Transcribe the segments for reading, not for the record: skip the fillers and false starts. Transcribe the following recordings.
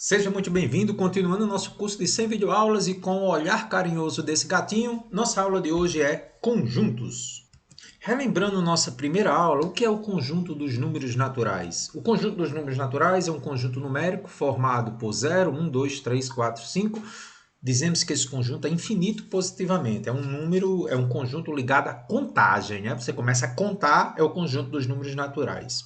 Seja muito bem-vindo, continuando o nosso curso de 100 videoaulas e com o olhar carinhoso desse gatinho, nossa aula de hoje é conjuntos. Relembrando nossa primeira aula, o que é o conjunto dos números naturais? O conjunto dos números naturais é um conjunto numérico formado por 0, 1, 2, 3, 4, 5. Dizemos que esse conjunto é infinito positivamente, é um número, é um conjunto ligado à contagem, né? Você começa a contar, é o conjunto dos números naturais.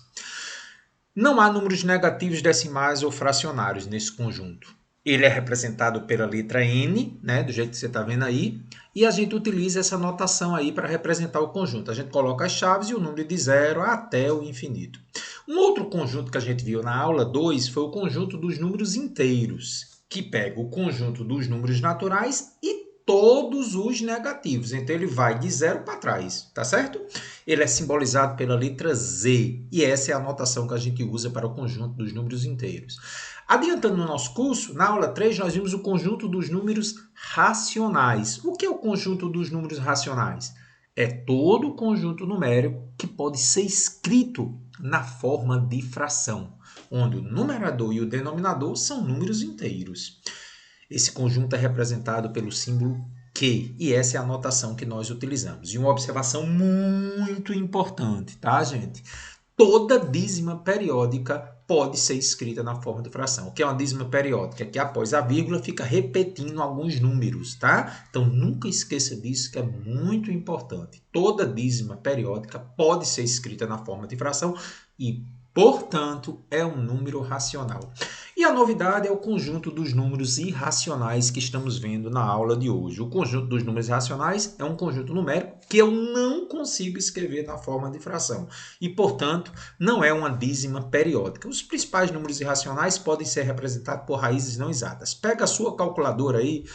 Não há números negativos decimais ou fracionários nesse conjunto. Ele é representado pela letra N, né, do jeito que você está vendo aí, e a gente utiliza essa notação aí para representar o conjunto. A gente coloca as chaves e o número de 0 até o infinito. Um outro conjunto que a gente viu na aula 2 foi o conjunto dos números inteiros, que pega o conjunto dos números naturais e todos os negativos. Então ele vai de 0 para trás, tá certo? Ele é simbolizado pela letra Z, e essa é a notação que a gente usa para o conjunto dos números inteiros. Adiantando no nosso curso, na aula 3 nós vimos o conjunto dos números racionais. O que é o conjunto dos números racionais? É todo o conjunto numérico que pode ser escrito na forma de fração, onde o numerador e o denominador são números inteiros. Esse conjunto é representado pelo símbolo Q, e essa é a notação que nós utilizamos. E uma observação muito importante, tá, gente? Toda dízima periódica pode ser escrita na forma de fração. O que é uma dízima periódica? Que após a vírgula fica repetindo alguns números, tá? Então nunca esqueça disso, que é muito importante. Toda dízima periódica pode ser escrita na forma de fração e, portanto, é um número racional. E a novidade é o conjunto dos números irracionais que estamos vendo na aula de hoje. O conjunto dos números irracionais é um conjunto numérico que eu não consigo escrever na forma de fração e, portanto, não é uma dízima periódica. Os principais números irracionais podem ser representados por raízes não exatas. Pega a sua calculadora aí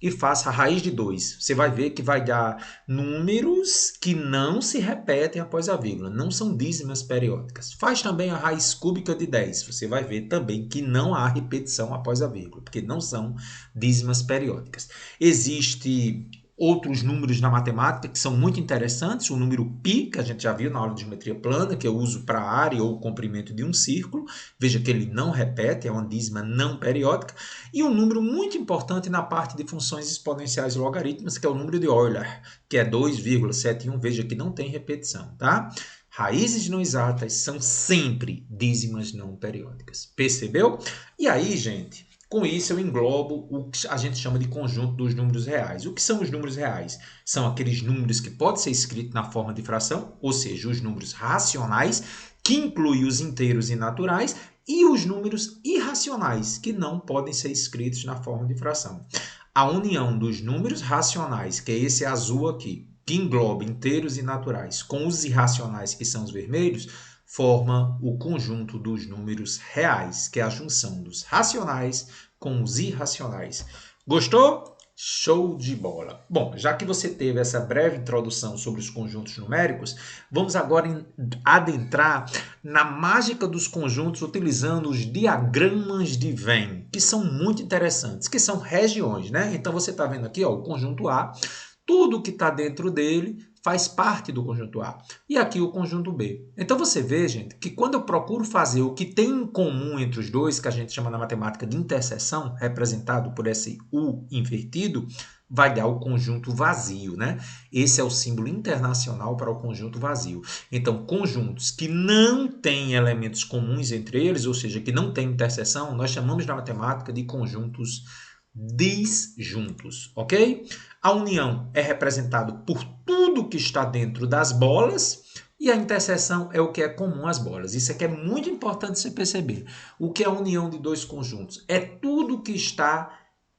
e faça a raiz de 2. Você vai ver que vai dar números que não se repetem após a vírgula, não são dízimas periódicas. Faz também a raiz cúbica de 10. Você vai ver também que não há repetição após a vírgula, porque não são dízimas periódicas. Existe outros números na matemática que são muito interessantes. O número π, que a gente já viu na aula de geometria plana, que eu uso para a área ou o comprimento de um círculo. Veja que ele não repete, é uma dízima não periódica. E um número muito importante na parte de funções exponenciais e logarítmicas, que é o número de Euler, que é 2,71. Veja que não tem repetição, tá? Raízes não exatas são sempre dízimas não periódicas. Percebeu? E aí, gente, com isso eu englobo o que a gente chama de conjunto dos números reais. O que são os números reais? São aqueles números que podem ser escritos na forma de fração, ou seja, os números racionais, que incluem os inteiros e naturais, e os números irracionais, que não podem ser escritos na forma de fração. A união dos números racionais, que é esse azul aqui, que engloba inteiros e naturais, com os irracionais, que são os vermelhos, forma o conjunto dos números reais, que é a junção dos racionais com os irracionais. Gostou? Show de bola! Bom, já que você teve essa breve introdução sobre os conjuntos numéricos, vamos agora adentrar na mágica dos conjuntos utilizando os diagramas de Venn, que são muito interessantes, que são regiões, né? Então você está vendo aqui, ó, o conjunto A, tudo que está dentro dele faz parte do conjunto A. E aqui o conjunto B. Então você vê, gente, que quando eu procuro fazer o que tem em comum entre os dois, que a gente chama na matemática de interseção, representado por esse U invertido, vai dar o conjunto vazio, né? Esse é o símbolo internacional para o conjunto vazio. Então, conjuntos que não têm elementos comuns entre eles, ou seja, que não têm interseção, nós chamamos na matemática de conjuntos disjuntos, ok? A união é representada por tudo que está dentro das bolas e a interseção é o que é comum às bolas. Isso aqui é muito importante você perceber. O que é a união de dois conjuntos? É tudo que está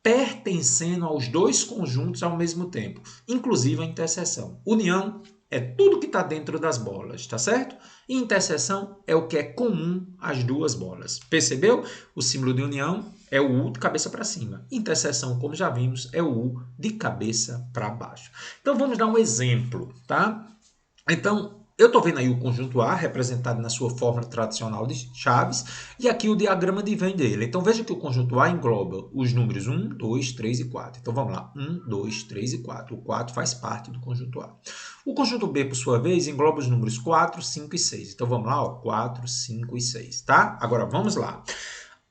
pertencendo aos dois conjuntos ao mesmo tempo, inclusive a interseção. União é tudo que está dentro das bolas, tá certo? E interseção é o que é comum às duas bolas. Percebeu? O símbolo de união é o U de cabeça para cima. Interseção, como já vimos, é o U de cabeça para baixo. Então vamos dar um exemplo, tá? Então, eu estou vendo aí o conjunto A representado na sua fórmula tradicional de chaves e aqui o diagrama de Venn dele. Então veja que o conjunto A engloba os números 1, 2, 3 e 4. Então vamos lá, 1, 2, 3 e 4. O 4 faz parte do conjunto A. O conjunto B, por sua vez, engloba os números 4, 5 e 6. Então vamos lá, ó, 4, 5 e 6, tá? Agora vamos lá.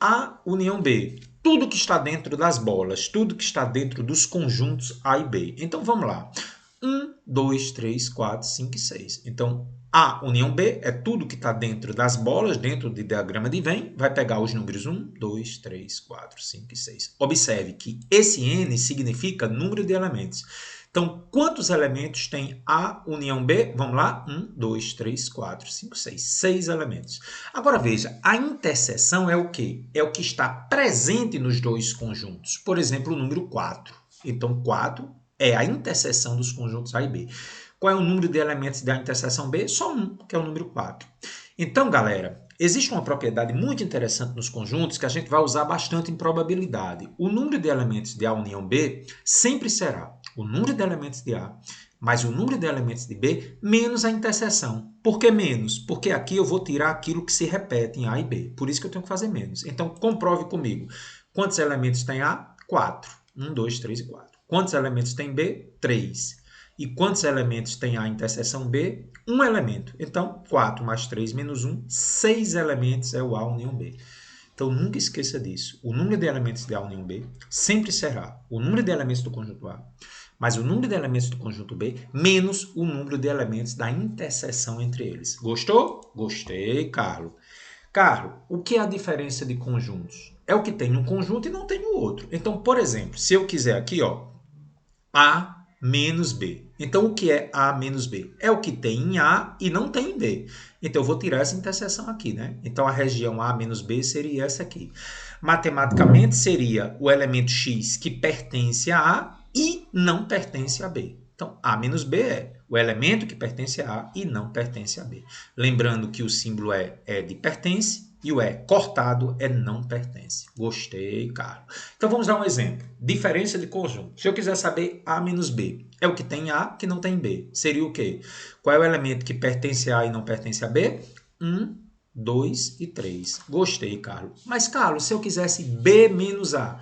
A união B. Tudo que está dentro das bolas, tudo que está dentro dos conjuntos A e B. Então, vamos lá. 1, 2, 3, 4, 5 e 6. Então, A união B é tudo que está dentro das bolas, dentro do diagrama de Venn. Vai pegar os números 1, 2, 3, 4, 5 e 6. Observe que esse N significa número de elementos. Então, quantos elementos tem A união B? Vamos lá. 1, 2, 3, 4, 5, 6. 6 elementos. Agora, veja, a interseção é o quê? É o que está presente nos dois conjuntos. Por exemplo, o número 4. Então, 4 é a interseção dos conjuntos A e B. Qual é o número de elementos da interseção B? Só um, que é o número 4. Então, galera, existe uma propriedade muito interessante nos conjuntos que a gente vai usar bastante em probabilidade. O número de elementos de A união B sempre será o número de elementos de A mais o número de elementos de B menos a interseção. Por que menos? Porque aqui eu vou tirar aquilo que se repete em A e B. Por isso que eu tenho que fazer menos. Então, comprove comigo. Quantos elementos tem A? 4. 1, 2, 3 e 4. Quantos elementos tem B? 3. E quantos elementos tem A interseção B? Um elemento. Então, 4 mais 3 menos 1, 6 elementos é o A união B. Então, nunca esqueça disso. O número de elementos de A união B sempre será o número de elementos do conjunto A, mais o número de elementos do conjunto B, menos o número de elementos da interseção entre eles. Gostou? Gostei, Carlos. Carlos, o que é a diferença de conjuntos? É o que tem um conjunto e não tem o outro. Então, por exemplo, se eu quiser aqui, ó, A menos B. Então, o que é A menos B? É o que tem em A e não tem em B. Então, eu vou tirar essa interseção aqui, né? Então, a região A menos B seria essa aqui. Matematicamente, seria o elemento X que pertence a A e não pertence a B. Então, A menos B é o elemento que pertence a A e não pertence a B. Lembrando que o símbolo é de pertence e o cortado é não pertence. Gostei, Carlos. Então, vamos dar um exemplo. Diferença de conjunto. Se eu quiser saber A menos B, é o que tem A que não tem B. Seria o quê? Qual é o elemento que pertence a A e não pertence a B? 1, 2 e 3. Gostei, Carlos. Mas, Carlos, se eu quisesse B menos A,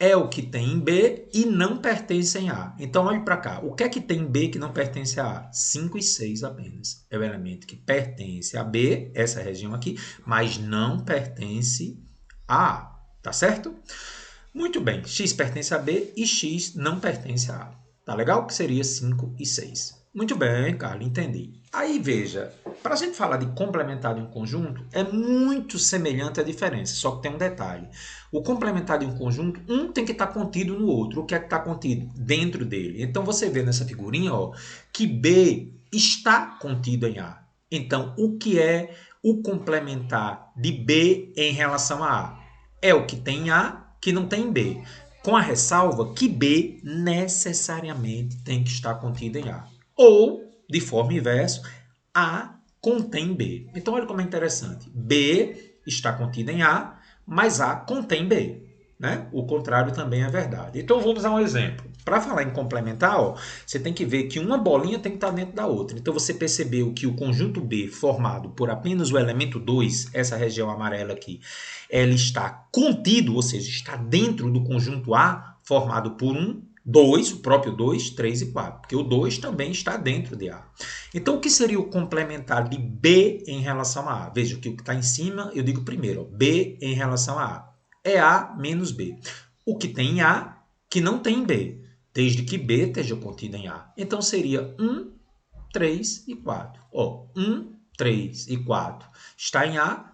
é o que tem em B e não pertence em A. Então, olhe para cá. O que é que tem em B que não pertence a A? 5 e 6 apenas. É o elemento que pertence a B, essa região aqui, mas não pertence a A. Tá certo? Muito bem. X pertence a B e X não pertence a A. Tá legal? Que seria 5 e 6. Muito bem, Carlos, entendi. Aí, veja, para a gente falar de complementar de um conjunto, é muito semelhante à diferença, só que tem um detalhe. O complementar de um conjunto, um tem que estar contido no outro. O que é que está contido? Dentro dele. Então, você vê nessa figurinha, ó, que B está contido em A. Então, o que é o complementar de B em relação a A? É o que tem em A, que não tem em B. Com a ressalva que B necessariamente tem que estar contido em A. Ou, de forma inversa, A contém B. Então, olha como é interessante. B está contido em A, mas A contém B. Né? O contrário também é verdade. Então, vamos a um exemplo. Para falar em complementar, ó, você tem que ver que uma bolinha tem que estar dentro da outra. Então, você percebeu que o conjunto B, formado por apenas o elemento 2, essa região amarela aqui, ela está contido, ou seja, está dentro do conjunto A, formado por 2, o próprio 2, 3 e 4, porque o 2 também está dentro de A. Então, o que seria o complementar de B em relação a A? Veja que o que está em cima, eu digo primeiro, ó, B em relação a A. É A menos B. O que tem em A, que não tem em B, desde que B esteja contido em A. Então, seria 1, 3 e 4. Ó, 1, 3 e 4 está em A,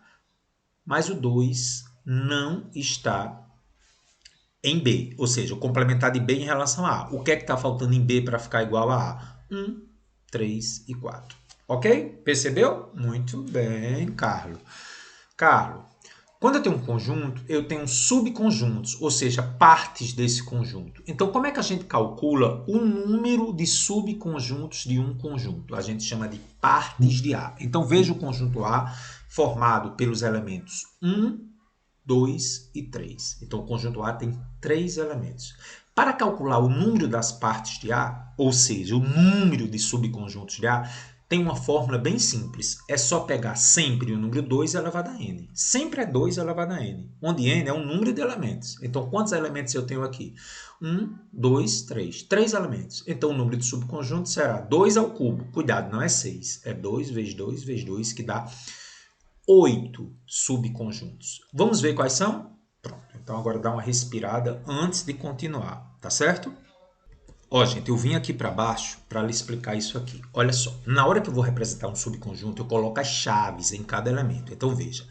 mas o 2 não está em B, ou seja, o complementar de B em relação a A. O que é que está faltando em B para ficar igual a A? 1, 3 e 4. Ok? Percebeu? Muito bem, Carlos. Carlos, quando eu tenho um conjunto, eu tenho subconjuntos, ou seja, partes desse conjunto. Então, como é que a gente calcula o número de subconjuntos de um conjunto? A gente chama de partes de A. Então, veja o conjunto A formado pelos elementos 1, 2 e 3. Então, o conjunto A tem 3 elementos. Para calcular o número das partes de A, ou seja, o número de subconjuntos de A, tem uma fórmula bem simples. É só pegar sempre o número 2 elevado a n. Sempre é 2 elevado a n, onde n é um número de elementos. Então, quantos elementos eu tenho aqui? 1, 2, 3. 3 elementos. Então, o número de subconjuntos será 2 ao cubo. Cuidado, não é 6. É 2 vezes 2 vezes 2, que dá 8 subconjuntos. Vamos ver quais são? Pronto, então agora dá uma respirada antes de continuar, tá certo? Ó, gente, eu vim aqui para baixo para lhe explicar isso aqui. Olha só, na hora que eu vou representar um subconjunto, eu coloco as chaves em cada elemento. Então, veja,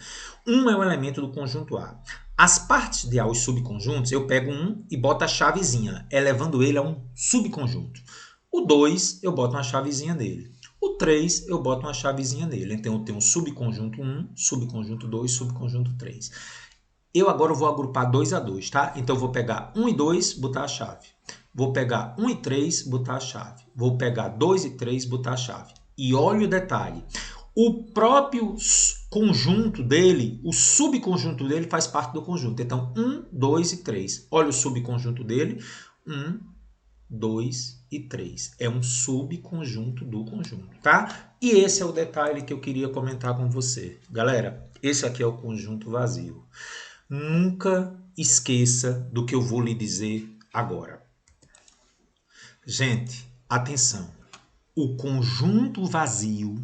1 é o elemento do conjunto A. As partes de A, os subconjuntos, eu pego 1 e boto a chavezinha, elevando ele a um subconjunto. O 2, eu boto uma chavezinha nele. O 3, eu boto uma chavezinha nele. Então, eu tenho um subconjunto 1, subconjunto 2, subconjunto 3. Eu agora vou agrupar 2 a 2, tá? Então, eu vou pegar 1 e 2, botar a chave. Vou pegar 1 e 3, botar a chave. Vou pegar 2 e 3, botar a chave. E olha o detalhe. O próprio conjunto dele, o subconjunto dele faz parte do conjunto. Então, 1, 2 e 3. Olha o subconjunto dele. 1, 2 e 3. É um subconjunto do conjunto, tá? E esse é o detalhe que eu queria comentar com você. Galera, esse aqui é o conjunto vazio. Nunca esqueça do que eu vou lhe dizer agora. Gente, atenção. O conjunto vazio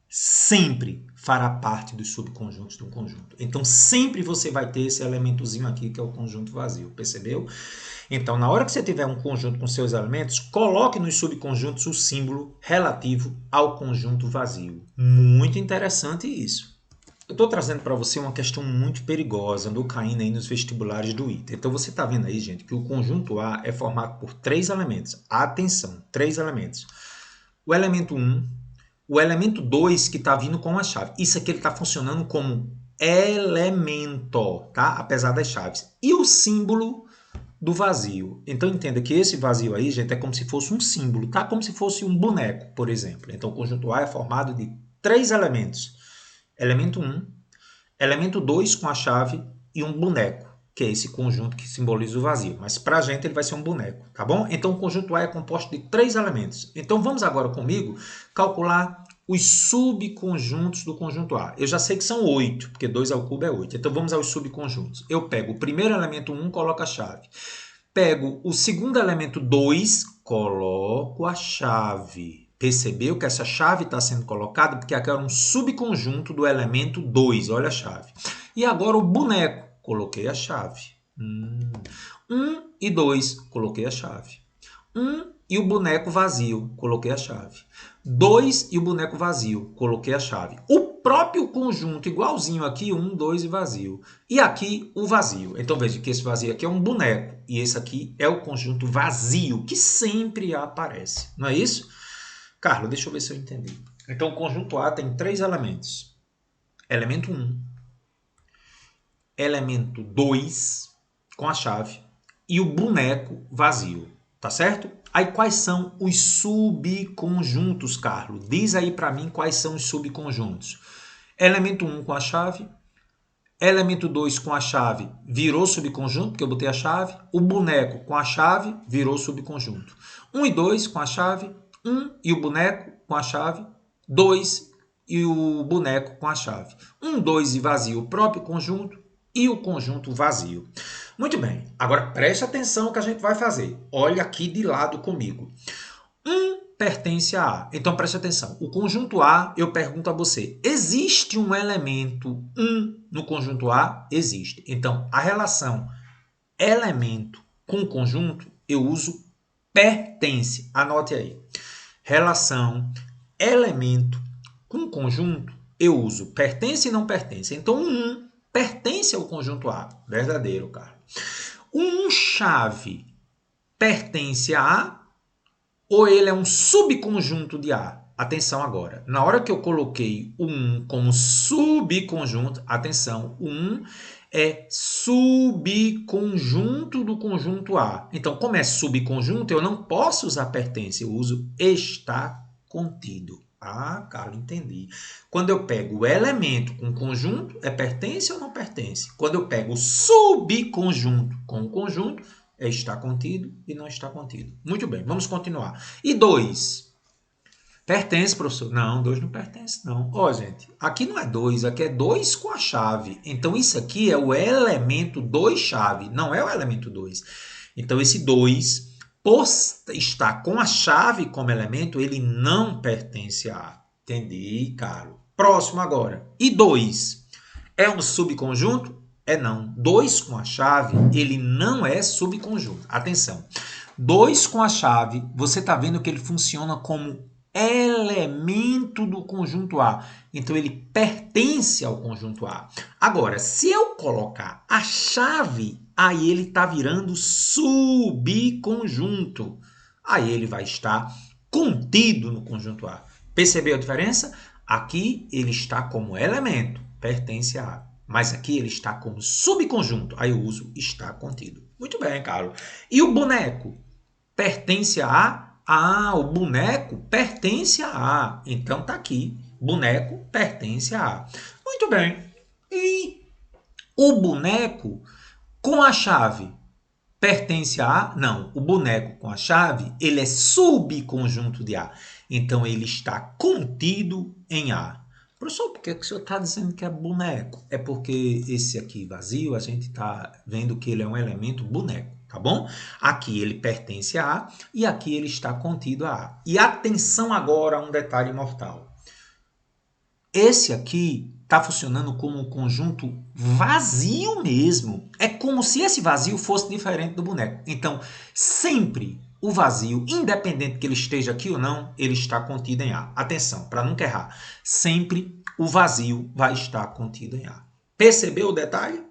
sempre fará parte dos subconjuntos de um conjunto. Então, sempre você vai ter esse elementozinho aqui que é o conjunto vazio, percebeu? Então, na hora que você tiver um conjunto com seus elementos, coloque nos subconjuntos o símbolo relativo ao conjunto vazio. Muito interessante isso. Eu estou trazendo para você uma questão muito perigosa, andou caindo aí nos vestibulares do ITA. Então você está vendo aí, gente, que o conjunto A é formado por 3 elementos. Atenção, 3 elementos. O elemento 1, o elemento 2 que está vindo com a chave. Isso aqui ele está funcionando como elemento, tá? Apesar das chaves. E o símbolo do vazio. Então entenda que esse vazio aí, gente, é como se fosse um símbolo, tá? Como se fosse um boneco, por exemplo. Então o conjunto A é formado de 3 elementos. Elemento 1, elemento 2 com a chave e um boneco, que é esse conjunto que simboliza o vazio. Mas para a gente ele vai ser um boneco, tá bom? Então o conjunto A é composto de 3 elementos. Então vamos agora comigo calcular os subconjuntos do conjunto A. Eu já sei que são 8, porque 2 ao cubo é 8. Então vamos aos subconjuntos. Eu pego o primeiro elemento 1, coloco a chave. Pego o segundo elemento 2, coloco a chave. Percebeu que essa chave está sendo colocada porque aqui é um subconjunto do elemento 2. Olha a chave. E agora o boneco. Coloquei a chave. 1 e 2. Coloquei a chave. 1 e o boneco vazio. Coloquei a chave. 2 e o boneco vazio. Coloquei a chave. O próprio conjunto, igualzinho aqui, 1, 2 e vazio. E aqui o vazio. Então veja que esse vazio aqui é um boneco. E esse aqui é o conjunto vazio, que sempre aparece. Não é isso? Carlos, deixa eu ver se eu entendi. Então, o conjunto A tem 3 elementos. Elemento 1, elemento 2, com a chave, e o boneco vazio. Tá certo? Aí, quais são os subconjuntos, Carlos? Diz aí para mim quais são os subconjuntos. Elemento 1 com a chave, elemento 2 com a chave virou subconjunto, porque eu botei a chave. O boneco com a chave virou subconjunto. 1 e 2 com a chave, 1 e o boneco com a chave, 2 e o boneco com a chave. 1, 2 e vazio, o próprio conjunto e o conjunto vazio. Muito bem, agora preste atenção no que a gente vai fazer. Olha aqui de lado comigo. 1 pertence a A. Então preste atenção. O conjunto A, eu pergunto a você, existe um elemento 1 no conjunto A? Existe. Então a relação elemento com conjunto, eu uso pertence. Anote aí. Relação elemento com conjunto, eu uso pertence e não pertence. Então, o 1 pertence ao conjunto A. Verdadeiro, cara. O 1 chave pertence a A ou ele é um subconjunto de A? Atenção agora. Na hora que eu coloquei o 1 como subconjunto, atenção, o 1 é subconjunto do conjunto A. Então, como é subconjunto, eu não posso usar pertence, eu uso está contido. Ah, Carlos, entendi. Quando eu pego o elemento com conjunto, é pertence ou não pertence? Quando eu pego o subconjunto com o conjunto, é está contido e não está contido. Muito bem, vamos continuar. E 2? Pertence, professor? Não, 2 não pertence, não. Ó, gente, aqui não é 2, aqui é 2 com a chave. Então, isso aqui é o elemento 2 chave, não é o elemento 2. Então, esse 2, por estar com a chave como elemento, ele não pertence a A. Entendi, Carlos. Próximo agora. E 2? É um subconjunto? É não. 2 com a chave, ele não é subconjunto. Atenção. 2 com a chave, você está vendo que ele funciona como elemento do conjunto A. Então, ele pertence ao conjunto A. Agora, se eu colocar a chave, aí ele está virando subconjunto. Aí ele vai estar contido no conjunto A. Percebeu a diferença? Aqui ele está como elemento, pertence a A. Mas aqui ele está como subconjunto. Aí eu uso está contido. Muito bem, Carlos. E o boneco? Pertence a A? Ah, o boneco pertence a A. Então tá aqui. Boneco pertence a A. Muito bem. E o boneco com a chave pertence a A? Não. O boneco com a chave, ele é subconjunto de A. Então ele está contido em A. Professor, por que o senhor está dizendo que é boneco? É porque esse aqui vazio, a gente está vendo que ele é um elemento boneco, tá bom? Aqui ele pertence a A e aqui ele está contido a A. E atenção agora a um detalhe mortal. Esse aqui está funcionando como um conjunto vazio mesmo. É como se esse vazio fosse diferente do boneco. Então, sempre o vazio, independente que ele esteja aqui ou não, ele está contido em A. Atenção, para nunca errar. Sempre o vazio vai estar contido em A. Percebeu o detalhe?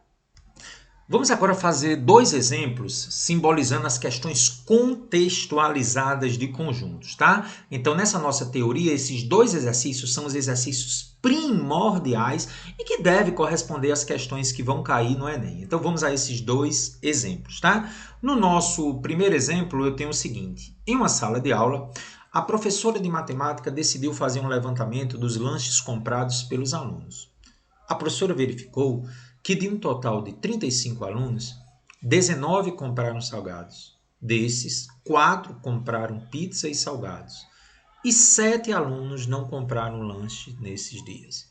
Vamos agora fazer 2 exemplos simbolizando as questões contextualizadas de conjuntos, tá? Então, nessa nossa teoria, esses 2 exercícios são os exercícios primordiais e que devem corresponder às questões que vão cair no Enem. Então, vamos a esses 2 exemplos, tá? No nosso primeiro exemplo, eu tenho o seguinte. Em uma sala de aula, a professora de matemática decidiu fazer um levantamento dos lanches comprados pelos alunos. A professora verificou que de um total de 35 alunos, 19 compraram salgados. Desses, 4 compraram pizza e salgados. E 7 alunos não compraram lanche nesses dias.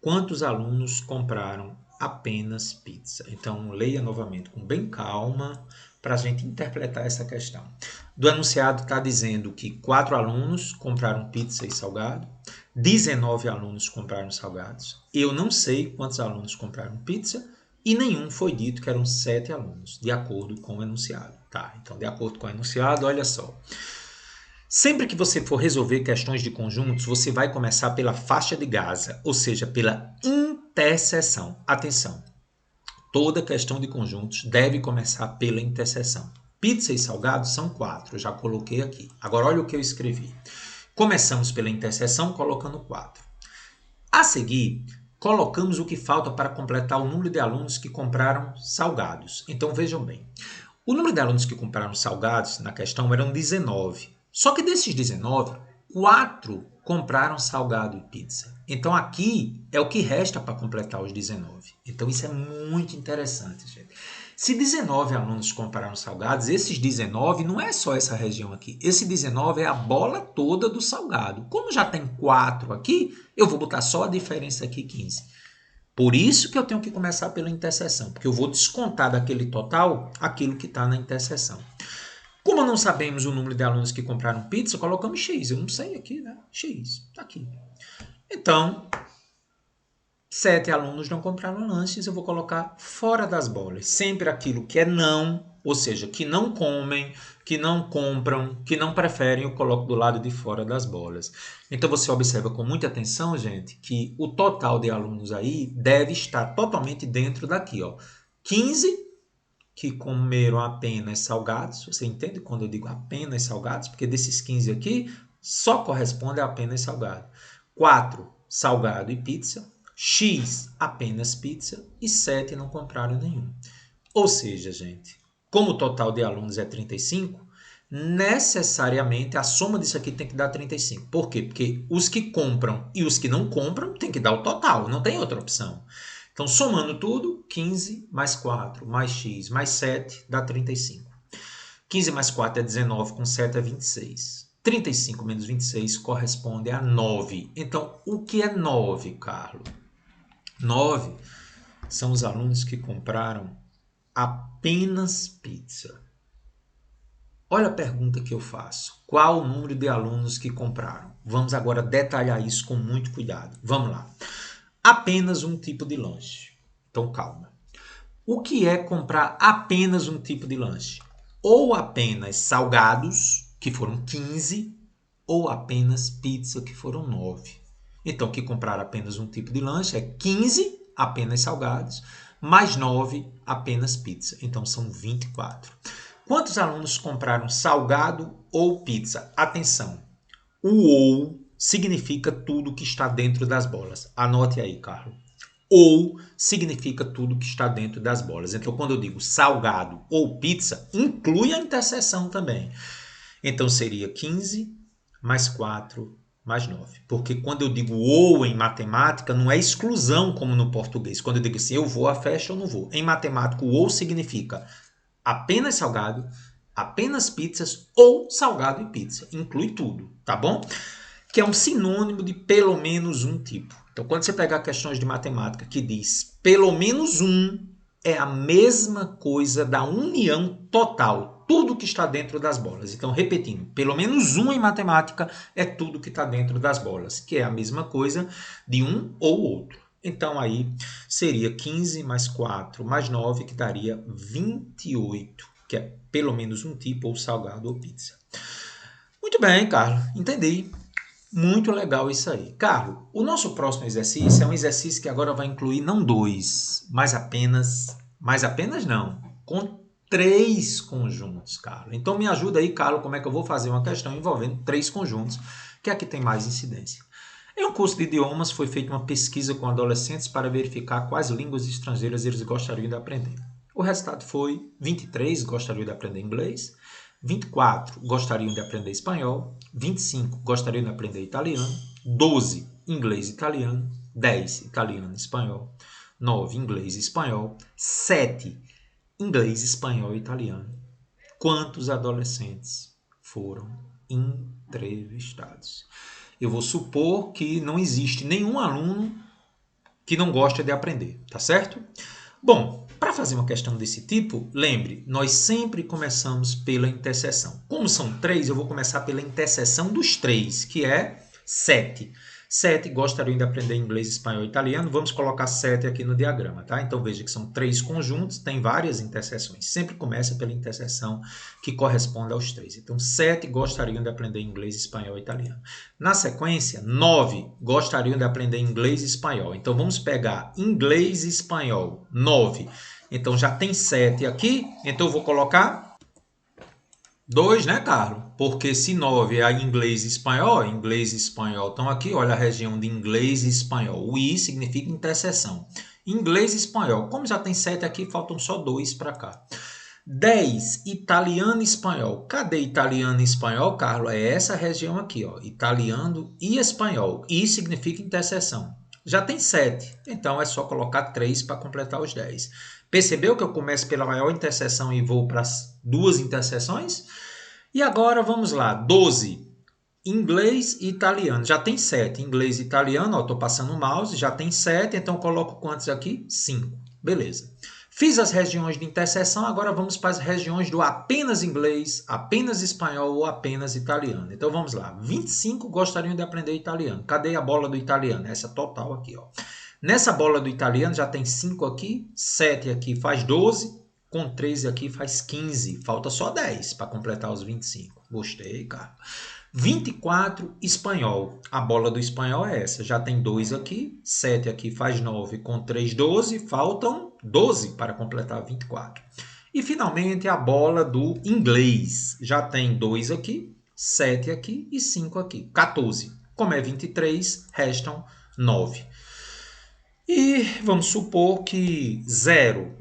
Quantos alunos compraram apenas pizza? Então, leia novamente com bem calma para a gente interpretar essa questão. Do enunciado está dizendo que 4 alunos compraram pizza e salgado, 19 alunos compraram salgados. Eu não sei quantos alunos compraram pizza e nenhum foi dito que eram 7 alunos, de acordo com o enunciado. Tá, então, de acordo com o enunciado, olha só. Sempre que você for resolver questões de conjuntos, você vai começar pela faixa de Gaza, ou seja, pela interseção. Atenção, toda questão de conjuntos deve começar pela interseção. Pizza e salgado são 4, eu já coloquei aqui. Agora olha o que eu escrevi. Começamos pela interseção colocando 4. A seguir, colocamos o que falta para completar o número de alunos que compraram salgados. Então vejam bem, o número de alunos que compraram salgados na questão eram 19. Só que desses 19, 4 compraram salgado e pizza. Então aqui é o que resta para completar os 19. Então isso é muito interessante, gente. Se 19 alunos compraram salgados, esses 19 não é só essa região aqui. Esse 19 é a bola toda do salgado. Como já tem 4 aqui, eu vou botar só a diferença aqui, 15. Por isso que eu tenho que começar pela interseção, porque eu vou descontar daquele total aquilo que está na interseção. Como não sabemos o número de alunos que compraram pizza, colocamos X. Eu não sei aqui, né? X, está aqui. Então, 7 alunos não compraram lanches, eu vou colocar fora das bolas. Sempre aquilo que é não, ou seja, que não comem, que não compram, que não preferem, eu coloco do lado de fora das bolas. Então você observa com muita atenção, gente, que o total de alunos aí deve estar totalmente dentro daqui, ó. 15 que comeram apenas salgados. Você entende quando eu digo apenas salgados? Porque desses 15 aqui, só corresponde a apenas salgado. 4, salgado e pizza. X, apenas pizza. E 7 não compraram nenhum. Ou seja, gente, como o total de alunos é 35, necessariamente a soma disso aqui tem que dar 35. Por quê? Porque os que compram e os que não compram tem que dar o total, não tem outra opção. Então, somando tudo, 15 mais 4 mais x mais 7 dá 35. 15 mais 4 é 19, com 7 é 26. 35 menos 26 corresponde a 9. Então, o que é 9, Carlos? 9 são os alunos que compraram apenas pizza. Olha a pergunta que eu faço. Qual o número de alunos que compraram? Vamos agora detalhar isso com muito cuidado. Vamos lá. Apenas um tipo de lanche. Então, calma. O que é comprar apenas um tipo de lanche? Ou apenas salgados, que foram 15, ou apenas pizza, que foram 9. Então, que comprar apenas um tipo de lanche é 15, apenas salgados, mais 9, apenas pizza. Então, são 24. Quantos alunos compraram salgado ou pizza? Atenção, o ou significa tudo que está dentro das bolas. Anote aí, Carlos. Ou significa tudo que está dentro das bolas. Então, quando eu digo salgado ou pizza, inclui a interseção também. Então, seria 15 mais 4 mais 9. Porque quando eu digo ou em matemática, não é exclusão como no português. Quando eu digo assim, eu vou à festa ou não vou. Em matemática, o ou significa apenas salgado, apenas pizzas ou salgado e pizza. Inclui tudo, tá bom? Que é um sinônimo de pelo menos um tipo. Então, quando você pegar questões de matemática que diz pelo menos um, é a mesma coisa da união total, tudo que está dentro das bolas. Então, repetindo, pelo menos um em matemática é tudo que está dentro das bolas, que é a mesma coisa de um ou outro. Então, aí seria 15 mais 4 mais 9, que daria 28, que é pelo menos um tipo, ou salgado ou pizza. Muito bem, Carlos, entendi. Muito legal isso aí. Carlos, o nosso próximo exercício é um exercício que agora vai incluir não dois, mas apenas não, com três conjuntos, Carlos. Então me ajuda aí, Carlos, como é que eu vou fazer uma questão envolvendo três conjuntos, que é a que tem mais incidência. Em um curso de idiomas foi feita uma pesquisa com adolescentes para verificar quais línguas estrangeiras eles gostariam de aprender. O resultado foi 23 gostariam de aprender inglês, 24 gostariam de aprender espanhol, 25 gostariam de aprender italiano, 12 inglês e italiano, 10 italiano e espanhol, 9 inglês e espanhol, 7 inglês, espanhol e italiano. Quantos adolescentes foram entrevistados? Eu vou supor que não existe nenhum aluno que não gosta de aprender, tá certo? Bom, para fazer uma questão desse tipo, lembre, nós sempre começamos pela interseção. Como são três, eu vou começar pela interseção dos três, que é 7. 7 gostariam de aprender inglês, espanhol e italiano. Vamos colocar 7 aqui no diagrama, tá? Então veja que são três conjuntos, tem várias interseções. Sempre começa pela interseção que corresponde aos três. Então 7 gostariam de aprender inglês, espanhol e italiano. Na sequência, 9 gostariam de aprender inglês e espanhol. Então vamos pegar inglês e espanhol, 9. Então já tem 7 aqui, então eu vou colocar 2, né, Carlos? Porque se 9 é inglês e espanhol estão aqui, olha a região de inglês e espanhol. O I significa interseção. Inglês e espanhol. Como já tem 7 aqui, faltam só 2 para cá. 10, italiano e espanhol. Cadê italiano e espanhol, Carlos? É essa região aqui, ó. Italiano e espanhol. I significa interseção. Já tem 7, então é só colocar 3 para completar os 10. Percebeu que eu começo pela maior interseção e vou para as duas interseções? E agora vamos lá, 12. Inglês e italiano. Já tem 7. Inglês e italiano, estou passando o mouse, já tem 7, então coloco quantos aqui? 5. Beleza. Fiz as regiões de interseção, agora vamos para as regiões do apenas inglês, apenas espanhol ou apenas italiano. Então vamos lá. 25 gostariam de aprender italiano. Cadê a bola do italiano? Essa total aqui, ó. Nessa bola do italiano já tem 5 aqui, 7 aqui faz 12, com 13 aqui faz 15. Falta só 10 para completar os 25. Gostei, cara. 24, espanhol. A bola do espanhol é essa. Já tem 2 aqui, 7 aqui faz 9, com 3, 12. Faltam 12 para completar 24. E finalmente a bola do inglês. Já tem 2 aqui, 7 aqui e 5 aqui. 14. Como é 23, restam 9. E vamos supor que 0,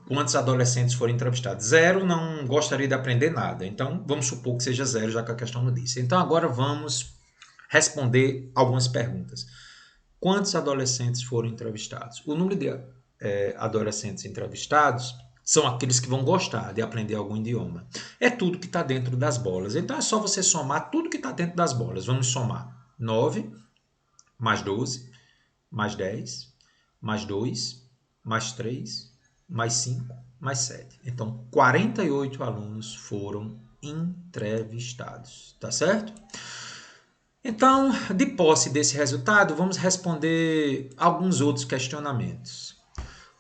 quantos adolescentes foram entrevistados? 0 não gostaria de aprender nada. Então, vamos supor que seja 0, já que a questão não disse. Então, agora vamos responder algumas perguntas. Quantos adolescentes foram entrevistados? O número de adolescentes entrevistados são aqueles que vão gostar de aprender algum idioma. É tudo que está dentro das bolas. Então, é só você somar tudo que está dentro das bolas. Vamos somar 9 mais 12 mais 10, mais 2, mais 3, mais 5, mais 7. Então, 48 alunos foram entrevistados, tá certo? Então, de posse desse resultado, vamos responder alguns outros questionamentos.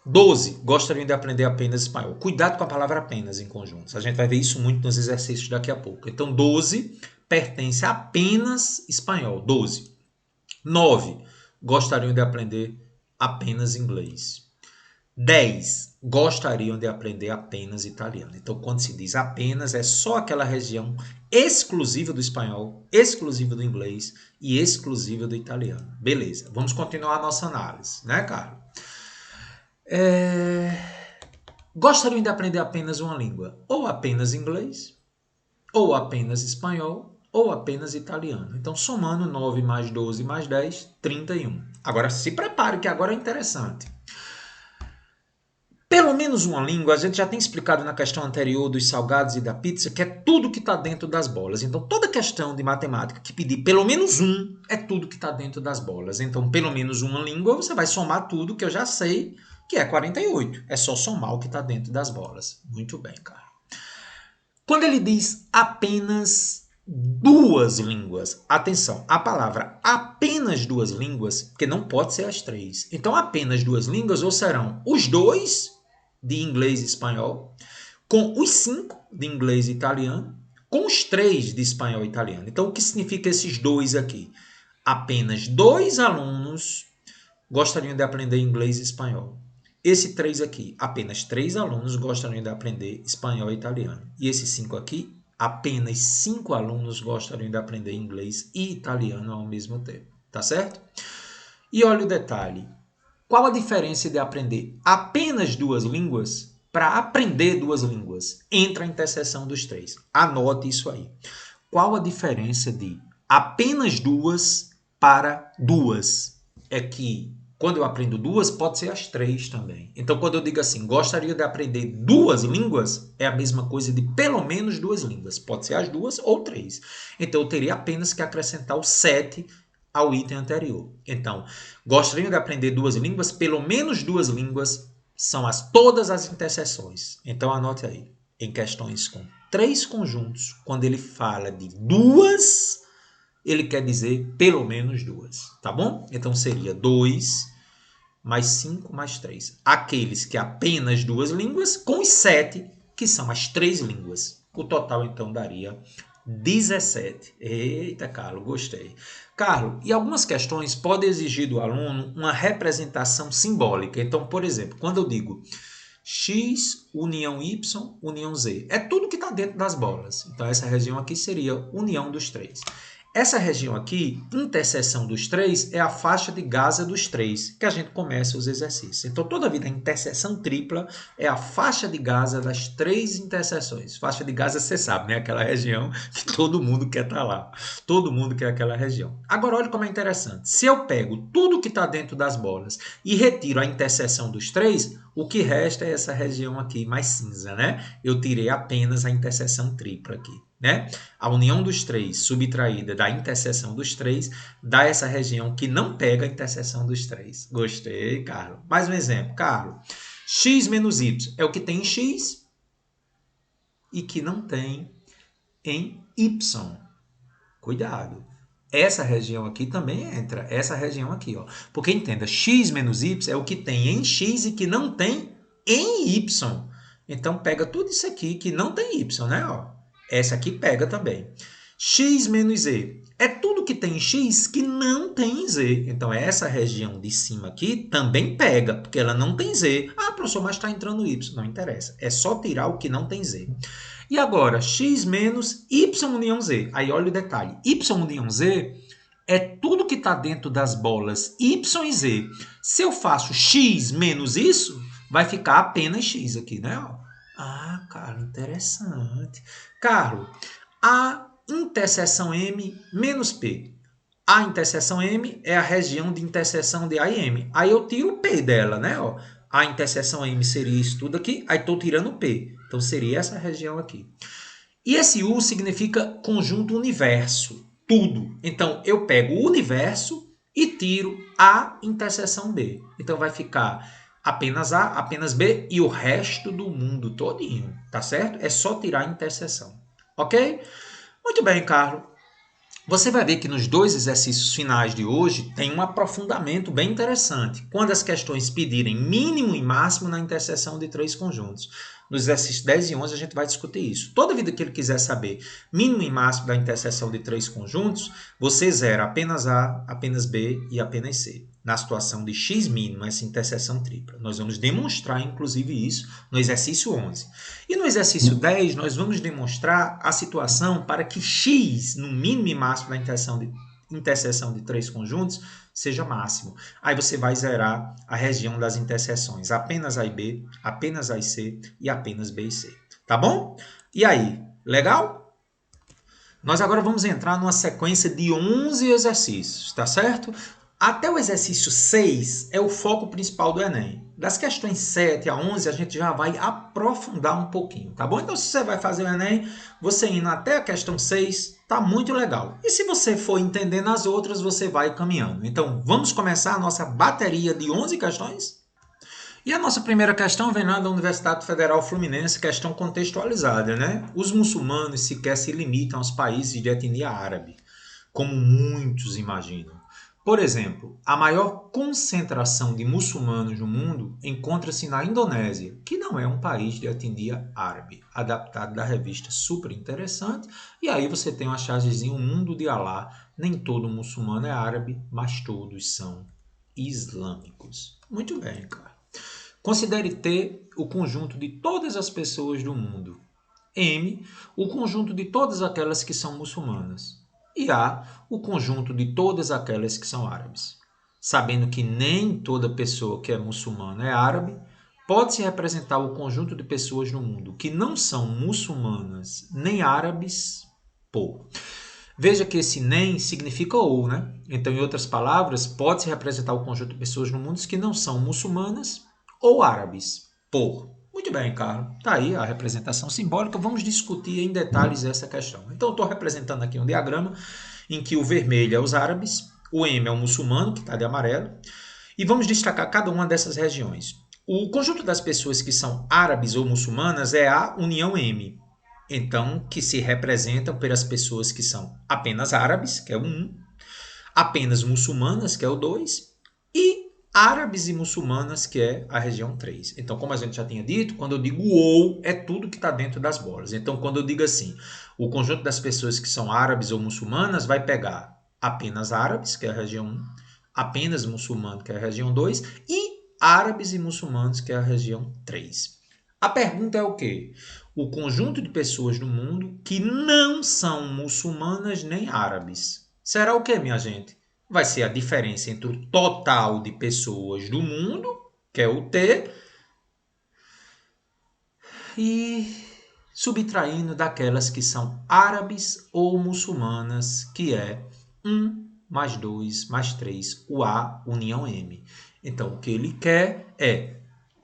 12 gostariam de aprender apenas espanhol. Cuidado com a palavra apenas em conjuntos. A gente vai ver isso muito nos exercícios daqui a pouco. Então, 12 pertence a apenas espanhol. 12. 9 gostariam de aprender apenas inglês. 10 gostariam de aprender apenas italiano. Então, quando se diz apenas, é só aquela região exclusiva do espanhol, exclusiva do inglês e exclusiva do italiano. Beleza, vamos continuar a nossa análise, né, Carlos? Gostariam de aprender apenas uma língua, ou apenas inglês, ou apenas espanhol, ou apenas italiano. Então, somando 9 mais 12 mais 10, 31. Agora, se prepare que agora é interessante. Pelo menos uma língua, a gente já tem explicado na questão anterior dos salgados e da pizza, que é tudo que está dentro das bolas. Então, toda questão de matemática que pedir pelo menos um, é tudo que está dentro das bolas. Então, pelo menos uma língua, você vai somar tudo que eu já sei, que é 48. É só somar o que está dentro das bolas. Muito bem, cara. Quando ele diz apenas duas línguas, atenção, a palavra apenas duas línguas, porque não pode ser as três. Então, apenas duas línguas, ou serão os dois de inglês e espanhol, com os 5 de inglês e italiano, com os 3 de espanhol e italiano. Então, o que significa esses dois aqui? Apenas 2 alunos gostariam de aprender inglês e espanhol. Esse 3 aqui, apenas 3 alunos gostariam de aprender espanhol e italiano. E esse 5 aqui, apenas 5 alunos gostariam de aprender inglês e italiano ao mesmo tempo. Tá certo? E olha o detalhe. Qual a diferença de aprender apenas duas línguas para aprender duas línguas? Entra a interseção dos 3. Anote isso aí. Qual a diferença de apenas duas para duas? É que quando eu aprendo duas, pode ser as 3 também. Então, quando eu digo assim, gostaria de aprender duas línguas, é a mesma coisa de pelo menos duas línguas. Pode ser as 2 ou 3. Então, eu teria apenas que acrescentar o 7 ao item anterior. Então, gostariam de aprender duas línguas, pelo menos duas línguas são todas as interseções. Então, anote aí. Em questões com 3 conjuntos, quando ele fala de duas, ele quer dizer pelo menos duas. Tá bom? Então, seria 2 mais 5 mais 3. Aqueles que apenas duas línguas, com os 7, que são as 3 línguas. O total, então, daria 17. Eita, Carlos, gostei. Carlos, e algumas questões podem exigir do aluno uma representação simbólica. Então, por exemplo, quando eu digo X, união Y, união Z, é tudo que está dentro das bolas. Então, essa região aqui seria união dos 3. Essa região aqui, interseção dos 3, é a faixa de Gaza dos 3, que a gente começa os exercícios. Então, toda vida, a interseção tripla é a faixa de Gaza das 3 interseções. Faixa de Gaza, você sabe, né? Aquela região que todo mundo quer estar lá. Todo mundo quer aquela região. Agora, olha como é interessante. Se eu pego tudo que está dentro das bolas e retiro a interseção dos 3, o que resta é essa região aqui mais cinza, né? Eu tirei apenas a interseção tripla aqui. Né? A união dos 3 subtraída da interseção dos 3 dá essa região que não pega a interseção dos 3. Gostei, Carlos. Mais um exemplo, Carlos. X menos Y é o que tem em X e que não tem em Y. Cuidado. Essa região aqui também entra. Essa região aqui, ó. Porque entenda, X menos Y é o que tem em X e que não tem em Y. Então, pega tudo isso aqui que não tem Y, né? Ó. Essa aqui pega também. X menos Z é tudo que tem em X que não tem em Z. Então, essa região de cima aqui também pega, porque ela não tem Z. Ah, professor, mas está entrando Y. Não interessa. É só tirar o que não tem Z. E agora, X menos Y união Z. Aí, olha o detalhe. Y união Z é tudo que está dentro das bolas Y e Z. Se eu faço X menos isso, vai ficar apenas X aqui, né? Ah, cara, interessante. Carlos, a interseção M menos P. A interseção M é a região de interseção de A e M. Aí eu tiro o P dela, né? Ó, a interseção M seria isso tudo aqui, aí estou tirando o P. Então, seria essa região aqui. E esse U significa conjunto universo, tudo. Então, eu pego o universo e tiro a interseção B. Então, vai ficar Apenas A, apenas B e o resto do mundo todinho, tá certo? É só tirar a interseção, ok? Muito bem, Carlos. Você vai ver que nos dois exercícios finais de hoje tem um aprofundamento bem interessante, quando as questões pedirem mínimo e máximo na interseção de três conjuntos. Nos exercícios 10 e 11 a gente vai discutir isso. Toda vida que ele quiser saber mínimo e máximo da interseção de três conjuntos, você zera apenas A, apenas B e apenas C. Na situação de x mínimo, essa interseção tripla. Nós vamos demonstrar, inclusive, isso no exercício 11. E no exercício 10, nós vamos demonstrar a situação para que x, no mínimo e máximo da interseção de três conjuntos, seja máximo. Aí você vai zerar a região das interseções apenas A e B, apenas A e C e apenas B e C. Tá bom? E aí, legal? Nós agora vamos entrar numa sequência de 11 exercícios, tá certo? Até o exercício 6 é o foco principal do Enem. Das questões 7 a 11 a gente já vai aprofundar um pouquinho, tá bom? Então se você vai fazer o Enem, você indo até a questão 6, tá muito legal. E se você for entendendo as outras, você vai caminhando. Então vamos começar a nossa bateria de 11 questões? E a nossa primeira questão vem lá da Universidade Federal Fluminense, questão contextualizada, né? Os muçulmanos sequer se limitam aos países de etnia árabe, como muitos imaginam. Por exemplo, a maior concentração de muçulmanos no mundo encontra-se na Indonésia, que não é um país de etnia árabe, adaptado da revista Super Interessante. E aí você tem uma chargezinha, O Mundo de Alá. Nem todo muçulmano é árabe, mas todos são islâmicos. Muito bem, cara. Considere T o conjunto de todas as pessoas do mundo. M, o conjunto de todas aquelas que são muçulmanas. E A, o conjunto de todas aquelas que são árabes. Sabendo que nem toda pessoa que é muçulmana é árabe, pode-se representar o conjunto de pessoas no mundo que não são muçulmanas nem árabes por. Veja que esse nem significa ou, né? Então, em outras palavras, pode-se representar o conjunto de pessoas no mundo que não são muçulmanas ou árabes por. Muito bem, Carlos. Está aí a representação simbólica. Vamos discutir em detalhes essa questão. Então, eu estou representando aqui um diagrama em que o vermelho é os árabes, o M é o muçulmano, que está de amarelo, e vamos destacar cada uma dessas regiões. O conjunto das pessoas que são árabes ou muçulmanas é a união M. Então, que se representam pelas pessoas que são apenas árabes, que é o 1, apenas muçulmanas, que é o 2, e árabes e muçulmanas, que é a região 3. Então, como a gente já tinha dito, quando eu digo ou, é tudo que está dentro das bolas. Então, quando eu digo assim, o conjunto das pessoas que são árabes ou muçulmanas vai pegar apenas árabes, que é a região 1, apenas muçulmano, que é a região 2, e árabes e muçulmanos, que é a região 3. A pergunta é o quê? O conjunto de pessoas no mundo que não são muçulmanas nem árabes. Será o quê, minha gente? Vai ser a diferença entre o total de pessoas do mundo, que é o T, e subtraindo daquelas que são árabes ou muçulmanas, que é 1 mais 2 mais 3, o A, união M. Então, o que ele quer é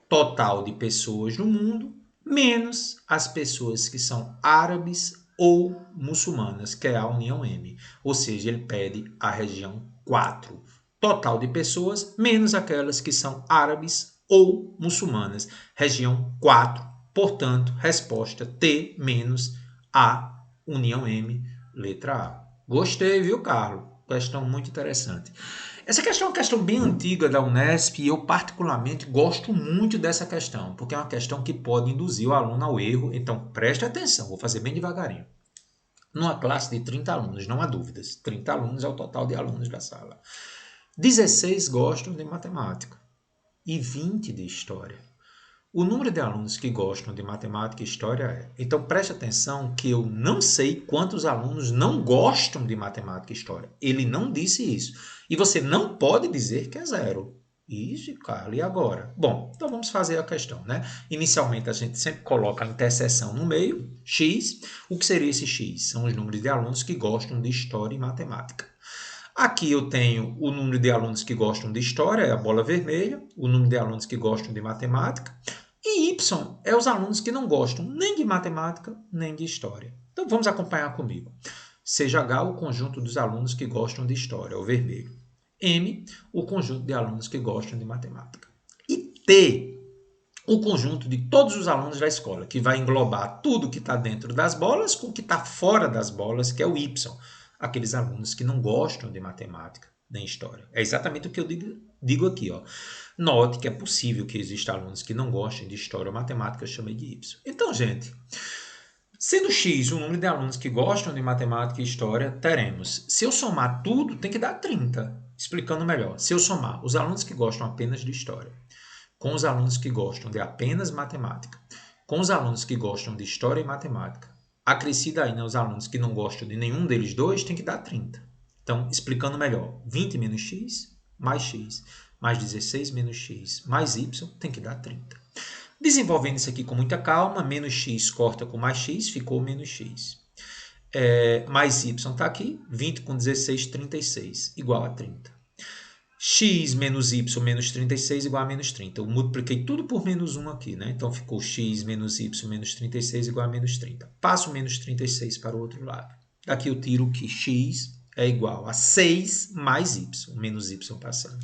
total de pessoas no mundo, menos as pessoas que são árabes ou muçulmanas, que é a união M. Ou seja, ele pede a região 4. Total de pessoas, menos aquelas que são árabes ou muçulmanas. Região 4. Portanto, resposta T menos A, união M, letra A. Gostei, viu, Carlos? Questão muito interessante. Essa questão é uma questão bem antiga da Unesp e eu particularmente gosto muito dessa questão, porque é uma questão que pode induzir o aluno ao erro, então preste atenção, vou fazer bem devagarinho. Numa classe de 30 alunos, não há dúvidas, 30 alunos é o total de alunos da sala. 16 gostam de matemática e 20 de história. O número de alunos que gostam de matemática e história é. Então preste atenção que eu não sei quantos alunos não gostam de matemática e história. Ele não disse isso. E você não pode dizer que é zero. Ixi, Carlos, e agora? Bom, então vamos fazer a questão, né? Inicialmente a gente sempre coloca a interseção no meio, x. O que seria esse x? São os números de alunos que gostam de história e matemática. Aqui eu tenho o número de alunos que gostam de história, é a bola vermelha, o número de alunos que gostam de matemática, e Y é os alunos que não gostam nem de matemática, nem de história. Então vamos acompanhar comigo. Seja H o conjunto dos alunos que gostam de história, o vermelho. M, o conjunto de alunos que gostam de matemática. E T, o conjunto de todos os alunos da escola, que vai englobar tudo que está dentro das bolas com o que está fora das bolas, que é o Y. Aqueles alunos que não gostam de matemática nem história. É exatamente o que eu digo aqui. Ó. Note que é possível que existam alunos que não gostem de história ou matemática, eu chamei de Y. Então, gente, sendo X o número de alunos que gostam de matemática e história, teremos. Se eu somar tudo, tem que dar 30. Explicando melhor. Se eu somar os alunos que gostam apenas de história, com os alunos que gostam de apenas matemática, com os alunos que gostam de história e matemática, acrescida aí os alunos que não gostam de nenhum deles dois, tem que dar 30. Então, explicando melhor, 20 menos x, mais 16 menos x, mais y, tem que dar 30. Desenvolvendo isso aqui com muita calma, menos x corta com mais x, ficou menos x. Mais y está aqui, 20 com 16, 36, igual a 30. X menos y menos 36 igual a menos 30. Eu multipliquei tudo por menos 1 aqui, né? Então ficou x menos y menos 36 igual a menos 30. Passo menos 36 para o outro lado. Daqui eu tiro que x é igual a 6 mais y, menos y passando.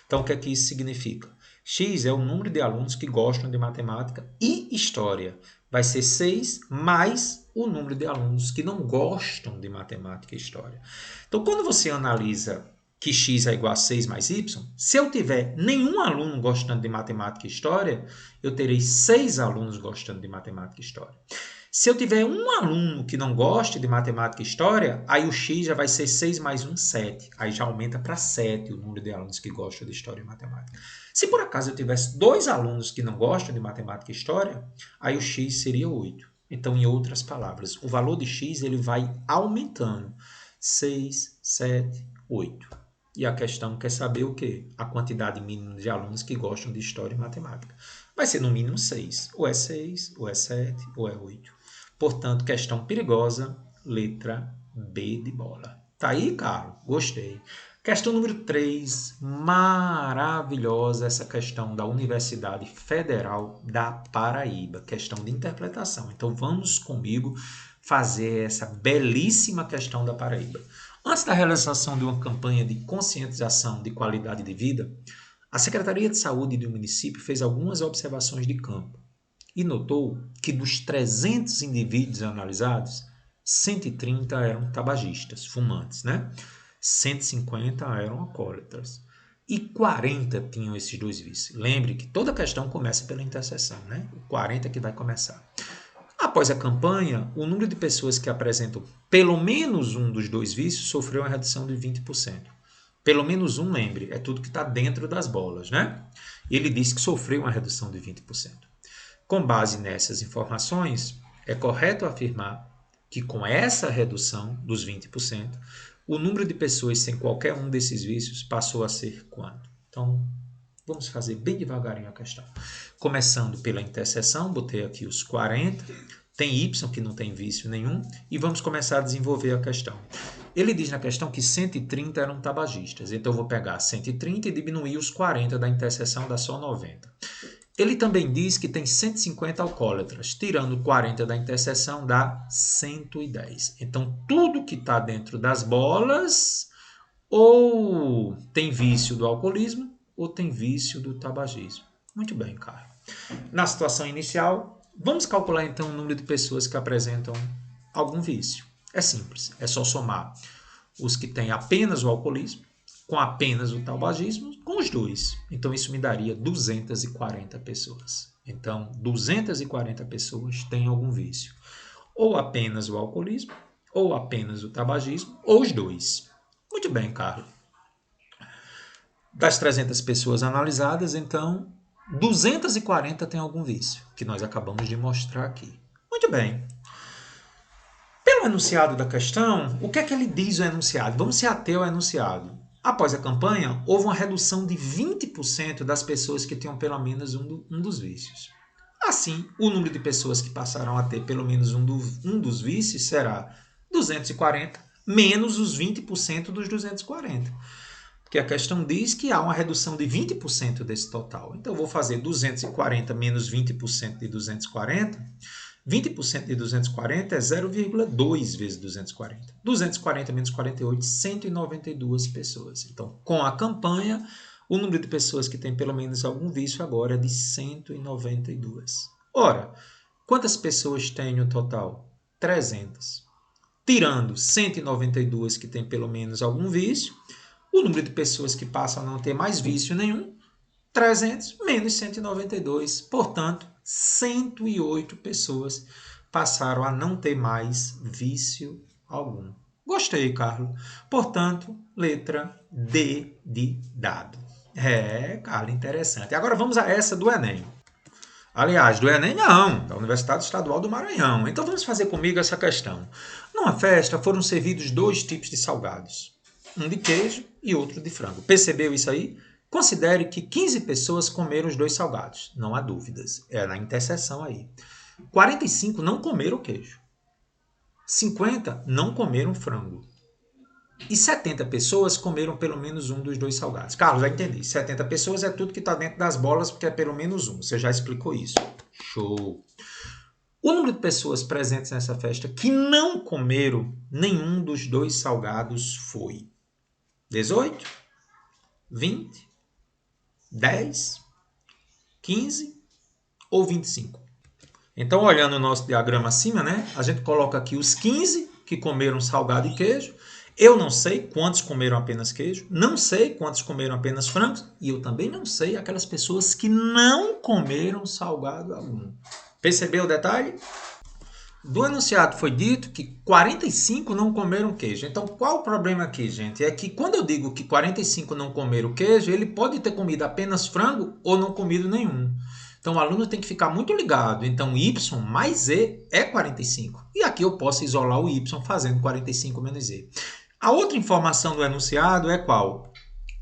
Então o que é que isso significa? X é o número de alunos que gostam de matemática e história. Vai ser 6 mais o número de alunos que não gostam de matemática e história. Então quando você analisa que x é igual a 6 mais y, se eu tiver nenhum aluno gostando de matemática e história, eu terei 6 alunos gostando de matemática e história. Se eu tiver um aluno que não goste de matemática e história, aí o x já vai ser 6 mais 1, 7. Aí já aumenta para 7 o número de alunos que gostam de história e matemática. Se por acaso eu tivesse 2 alunos que não gostam de matemática e história, aí o x seria 8. Então, em outras palavras, o valor de x ele vai aumentando. 6, 7, 8. E a questão quer saber o quê? A quantidade mínima de alunos que gostam de história e matemática. Vai ser no mínimo 6. Ou é 6, ou é 7, ou é 8. Portanto, questão perigosa, letra B de bola. Tá aí, Carlos? Gostei. Questão número 3, maravilhosa essa questão da Universidade Federal da Paraíba. Questão de interpretação. Então, vamos comigo fazer essa belíssima questão da Paraíba. Antes da realização de uma campanha de conscientização de qualidade de vida, a Secretaria de Saúde do município fez algumas observações de campo e notou que dos 300 indivíduos analisados, 130 eram tabagistas, fumantes, né? 150 eram alcoólatras e 40 tinham esses dois vícios. Lembre que toda questão começa pela interseção, né? O 40 que vai começar. Após a campanha, o número de pessoas que apresentam pelo menos um dos dois vícios sofreu uma redução de 20%. Pelo menos um, lembre, é tudo que está dentro das bolas, né? Ele disse que sofreu uma redução de 20%. Com base nessas informações, é correto afirmar que com essa redução dos 20%, o número de pessoas sem qualquer um desses vícios passou a ser quanto? Então, vamos fazer bem devagarinho a questão. Começando pela interseção, botei aqui os 40, tem Y que não tem vício nenhum, e vamos começar a desenvolver a questão. Ele diz na questão que 130 eram tabagistas, então eu vou pegar 130 e diminuir os 40 da interseção, dá só 90. Ele também diz que tem 150 alcoólatras, tirando 40 da interseção dá 110. Então, tudo que está dentro das bolas ou tem vício do alcoolismo ou tem vício do tabagismo. Muito bem, Carlos. Na situação inicial, vamos calcular então o número de pessoas que apresentam algum vício. É simples, é só somar os que têm apenas o alcoolismo com apenas o tabagismo, com os dois. Então, isso me daria 240 pessoas. Então, 240 pessoas têm algum vício. Ou apenas o alcoolismo, ou apenas o tabagismo, ou os dois. Muito bem, Carlos. Das 300 pessoas analisadas, então, 240 têm algum vício, que nós acabamos de mostrar aqui. Muito bem. Pelo enunciado da questão, o que é que ele diz o enunciado? Vamos se ater ao enunciado. Após a campanha, houve uma redução de 20% das pessoas que tinham pelo menos um dos vícios. Assim, o número de pessoas que passaram a ter pelo menos um dos vícios será 240 menos os 20% dos 240. Porque a questão diz que há uma redução de 20% desse total. Então, eu vou fazer 240 menos 20% de 240. 20% de 240 é 0,2 vezes 240. 240 menos 48, 192 pessoas. Então, com a campanha, O número de pessoas que tem pelo menos algum vício agora é de 192. Ora, quantas pessoas tem no total? 300. Tirando 192 que tem pelo menos algum vício, o número de pessoas que passam a não ter mais vício nenhum, 300 menos 192. Portanto, 108 pessoas passaram a não ter mais vício algum. Gostei, Carlos. Portanto, letra D de dado. Carlos, interessante. Agora vamos a essa do Enem. Aliás, do Enem não, da Universidade Estadual do Maranhão. Então vamos fazer comigo essa questão. Numa festa foram servidos 2 tipos de salgados. Um de queijo e outro de frango. Percebeu isso aí? Considere que 15 pessoas comeram os 2 salgados. Não há dúvidas. É na interseção aí. 45 não comeram queijo. 50 não comeram frango. E 70 pessoas comeram pelo menos um dos 2 salgados. Carlos, já entendi. 70 pessoas é tudo que está dentro das bolas, porque é pelo menos um. Você já explicou isso. Show! O número de pessoas presentes nessa festa que não comeram nenhum dos 2 salgados foi 18, 20, 10, 15 ou 25. Então, olhando o nosso diagrama acima, né, a gente coloca aqui os 15 que comeram salgado e queijo. Eu não sei quantos comeram apenas queijo, não sei quantos comeram apenas frangos, e eu também não sei aquelas pessoas que não comeram salgado algum. Percebeu o detalhe? Do enunciado foi dito que 45 não comeram queijo. Então, qual o problema aqui, gente? É que quando eu digo que 45 não comeram queijo, ele pode ter comido apenas frango ou não comido nenhum. Então, o aluno tem que ficar muito ligado. Então, y mais e é 45. E aqui eu posso isolar o y fazendo 45 menos e. A outra informação do enunciado é qual?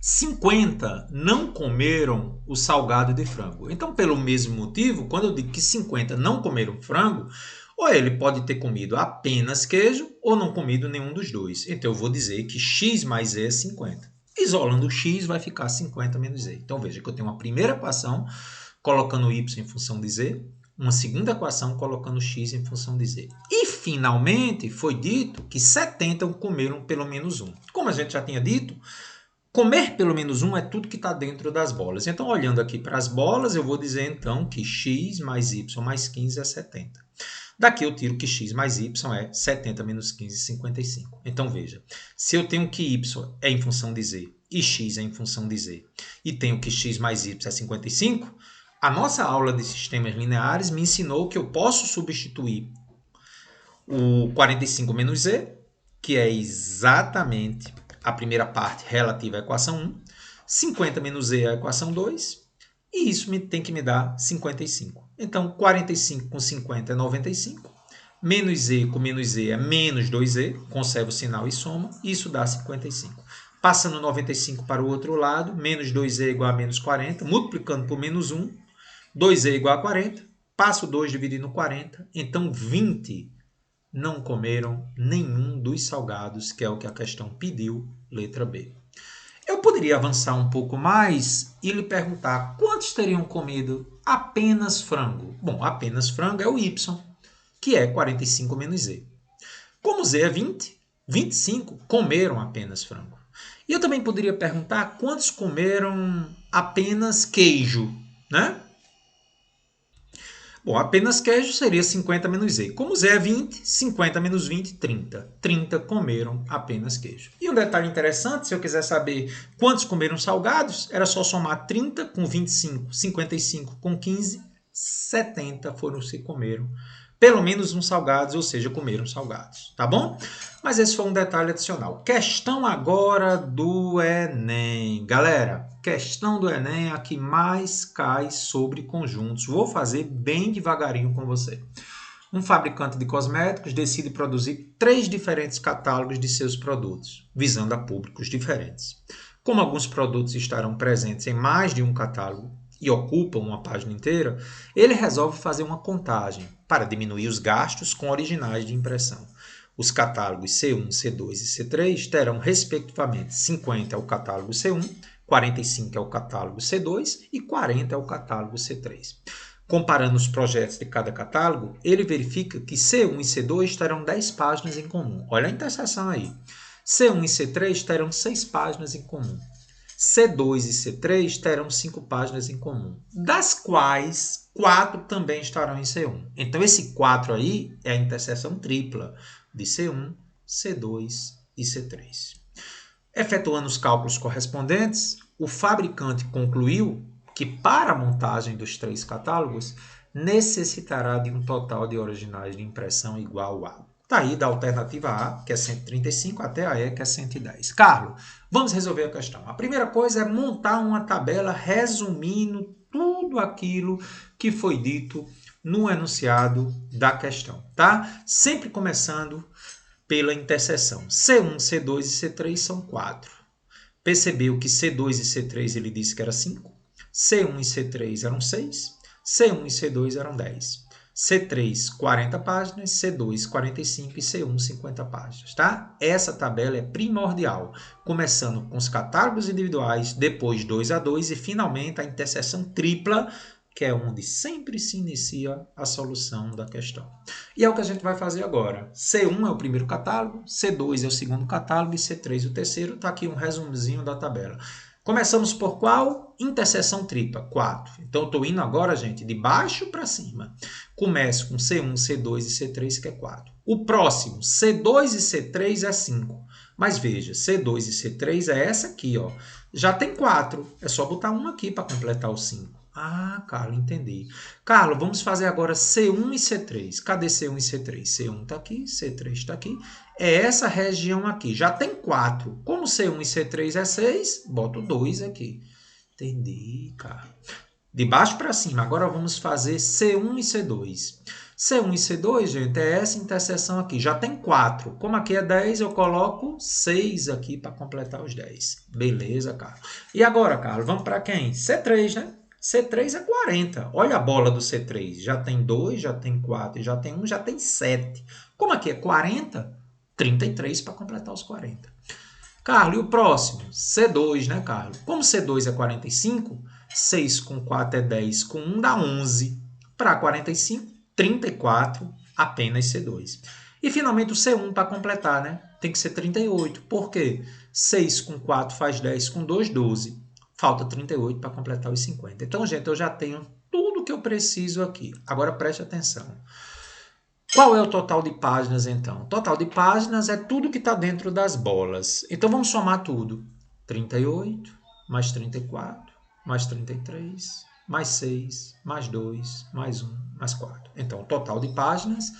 50 não comeram o salgado de frango. Então, pelo mesmo motivo, quando eu digo que 50 não comeram frango, ou ele pode ter comido apenas queijo ou não comido nenhum dos 2. Então, eu vou dizer que x mais e é 50. Isolando o x, vai ficar 50 menos e. Então, veja que eu tenho uma primeira equação colocando y em função de z, uma segunda equação colocando x em função de z. E, finalmente, foi dito que 70 comeram pelo menos um. Como a gente já tinha dito, comer pelo menos um é tudo que está dentro das bolas. Então, olhando aqui para as bolas, eu vou dizer, então, que x mais y mais 15 é 70. Daqui eu tiro que x mais y é 70 menos 15, 55. Então, veja, se eu tenho que y é em função de z e x é em função de z, e tenho que x mais y é 55, a nossa aula de sistemas lineares me ensinou que eu posso substituir o 45 menos z, que é exatamente a primeira parte relativa à equação 1, 50 menos z é a equação 2, e isso tem que me dar 55. Então, 45 com 50 é 95, menos z com menos z é menos 2z, conserva o sinal e soma, e isso dá 55. Passando 95 para o outro lado, menos 2z igual a menos 40, multiplicando por menos 1, 2z igual a 40, passo 2 dividindo 40, então 20 não comeram nenhum dos salgados, que é o que a questão pediu, letra B. Eu poderia avançar um pouco mais e lhe perguntar quantos teriam comido apenas frango? Bom, apenas frango é o y, que é 45 menos z. Como z é 20, 25 comeram apenas frango. E eu também poderia perguntar quantos comeram apenas queijo, né? Bom, apenas queijo seria 50 menos z. Como z é 20, 50 menos 20, 30. 30 comeram apenas queijo. E um detalhe interessante, se eu quiser saber quantos comeram salgados, era só somar 30 com 25, 55 com 15, 70 foram os que comeram pelo menos um salgados, ou seja, comeram salgados, tá bom? Mas esse foi um detalhe adicional. Questão agora do Enem. Galera, questão do Enem é a que mais cai sobre conjuntos. Vou fazer bem devagarinho com você. Um fabricante de cosméticos decide produzir 3 diferentes catálogos de seus produtos, visando a públicos diferentes. Como alguns produtos estarão presentes em mais de um catálogo e ocupam uma página inteira, ele resolve fazer uma contagem para diminuir os gastos com originais de impressão. Os catálogos C1, C2 e C3 terão, respectivamente, 50 é o catálogo C1, 45 é o catálogo C2 e 40 é o catálogo C3. Comparando os projetos de cada catálogo, ele verifica que C1 e C2 terão 10 páginas em comum. Olha a interseção aí. C1 e C3 terão 6 páginas em comum. C2 e C3 terão 5 páginas em comum, das quais 4 também estarão em C1. Então, esse 4 aí é a interseção tripla de C1, C2 e C3. Efetuando os cálculos correspondentes, o fabricante concluiu que para a montagem dos 3 catálogos necessitará de um total de originais de impressão igual a... Está aí da alternativa A, que é 135, até a E, que é 110. Carlos, vamos resolver a questão. A primeira coisa é montar uma tabela resumindo tudo aquilo que foi dito no enunciado da questão, tá? Sempre começando pela interseção. C1, C2 e C3 são 4. Percebeu que C2 e C3 ele disse que era 5. C1 e C3 eram 6. C1 e C2 eram 10. C3, 40 páginas, C2, 45 e C1, 50 páginas, tá? Essa tabela é primordial, começando com os catálogos individuais, depois 2 a 2 e finalmente a interseção tripla, que é onde sempre se inicia a solução da questão. E é o que a gente vai fazer agora. C1 é o primeiro catálogo, C2 é o segundo catálogo e C3 o terceiro. Está aqui um resumozinho da tabela. Começamos por qual? Interseção tripla, 4. Então, eu estou indo agora, gente, de baixo para cima. Começo com C1, C2 e C3, que é 4. O próximo, C2 e C3 é 5. Mas veja, C2 e C3 é essa aqui, ó. Já tem 4. É só botar uma aqui para completar o 5. Ah, Carlos, entendi. Carlos, vamos fazer agora C1 e C3. Cadê C1 e C3? C1 está aqui, C3 está aqui. É essa região aqui. Já tem 4. Como C1 e C3 é 6, boto 2 aqui. Entendi, Carlos. De baixo para cima. Agora vamos fazer C1 e C2. C1 e C2, gente, é essa interseção aqui. Já tem 4. Como aqui é 10, eu coloco 6 aqui para completar os 10. Beleza, Carlos. E agora, Carlos, vamos para quem? C3, né? C3 é 40. Olha a bola do C3. Já tem 2, já tem 4, já tem 1, já tem 7. Como aqui é 40, 33 para completar os 40. Carlos, e o próximo? C2, né, Carlos? Como C2 é 45, 6 com 4 é 10, com 1 dá 11. Para 45, 34, apenas C2. E finalmente o C1 para completar, né? Tem que ser 38. Por quê? 6 com 4 faz 10, com 2, 12. Falta 38 para completar os 50. Então, gente, eu já tenho tudo que eu preciso aqui. Agora, preste atenção. Qual é o total de páginas, então? O total de páginas é tudo que está dentro das bolas. Então, vamos somar tudo. 38, mais 34, mais 33, mais 6, mais 2, mais 1, mais 4. Então, o total de páginas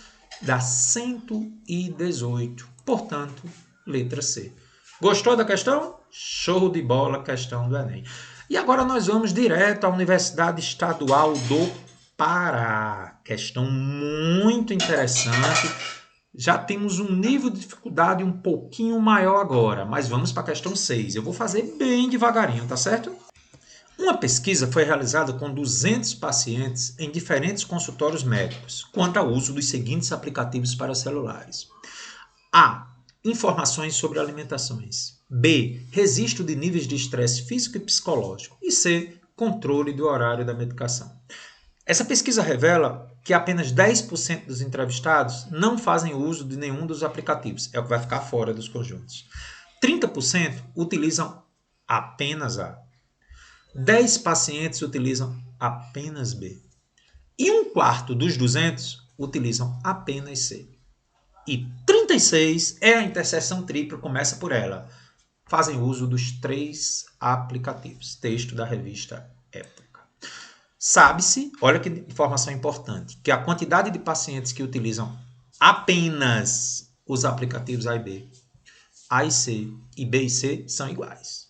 dá 118. Portanto, letra C. Gostou da questão? Show de bola, questão do Enem. E agora nós vamos direto à Universidade Estadual do Pará. Questão muito interessante. Já temos um nível de dificuldade um pouquinho maior agora, mas vamos para a questão 6. Eu vou fazer bem devagarinho, tá certo? Uma pesquisa foi realizada com 200 pacientes em diferentes consultórios médicos quanto ao uso dos seguintes aplicativos para celulares. A. Informações sobre alimentações. B. Registro de níveis de estresse físico e psicológico. E C. Controle do horário da medicação. Essa pesquisa revela que apenas 10% dos entrevistados não fazem uso de nenhum dos aplicativos. É o que vai ficar fora dos conjuntos. 30% utilizam apenas A. 10 pacientes utilizam apenas B. E 1/4 dos 200 utilizam apenas C. E 36 é a interseção tripla, começa por ela. Fazem uso dos 3 aplicativos. Texto da revista Época. Sabe-se, olha que informação importante, que a quantidade de pacientes que utilizam apenas os aplicativos A e B, A e C e B e C são iguais.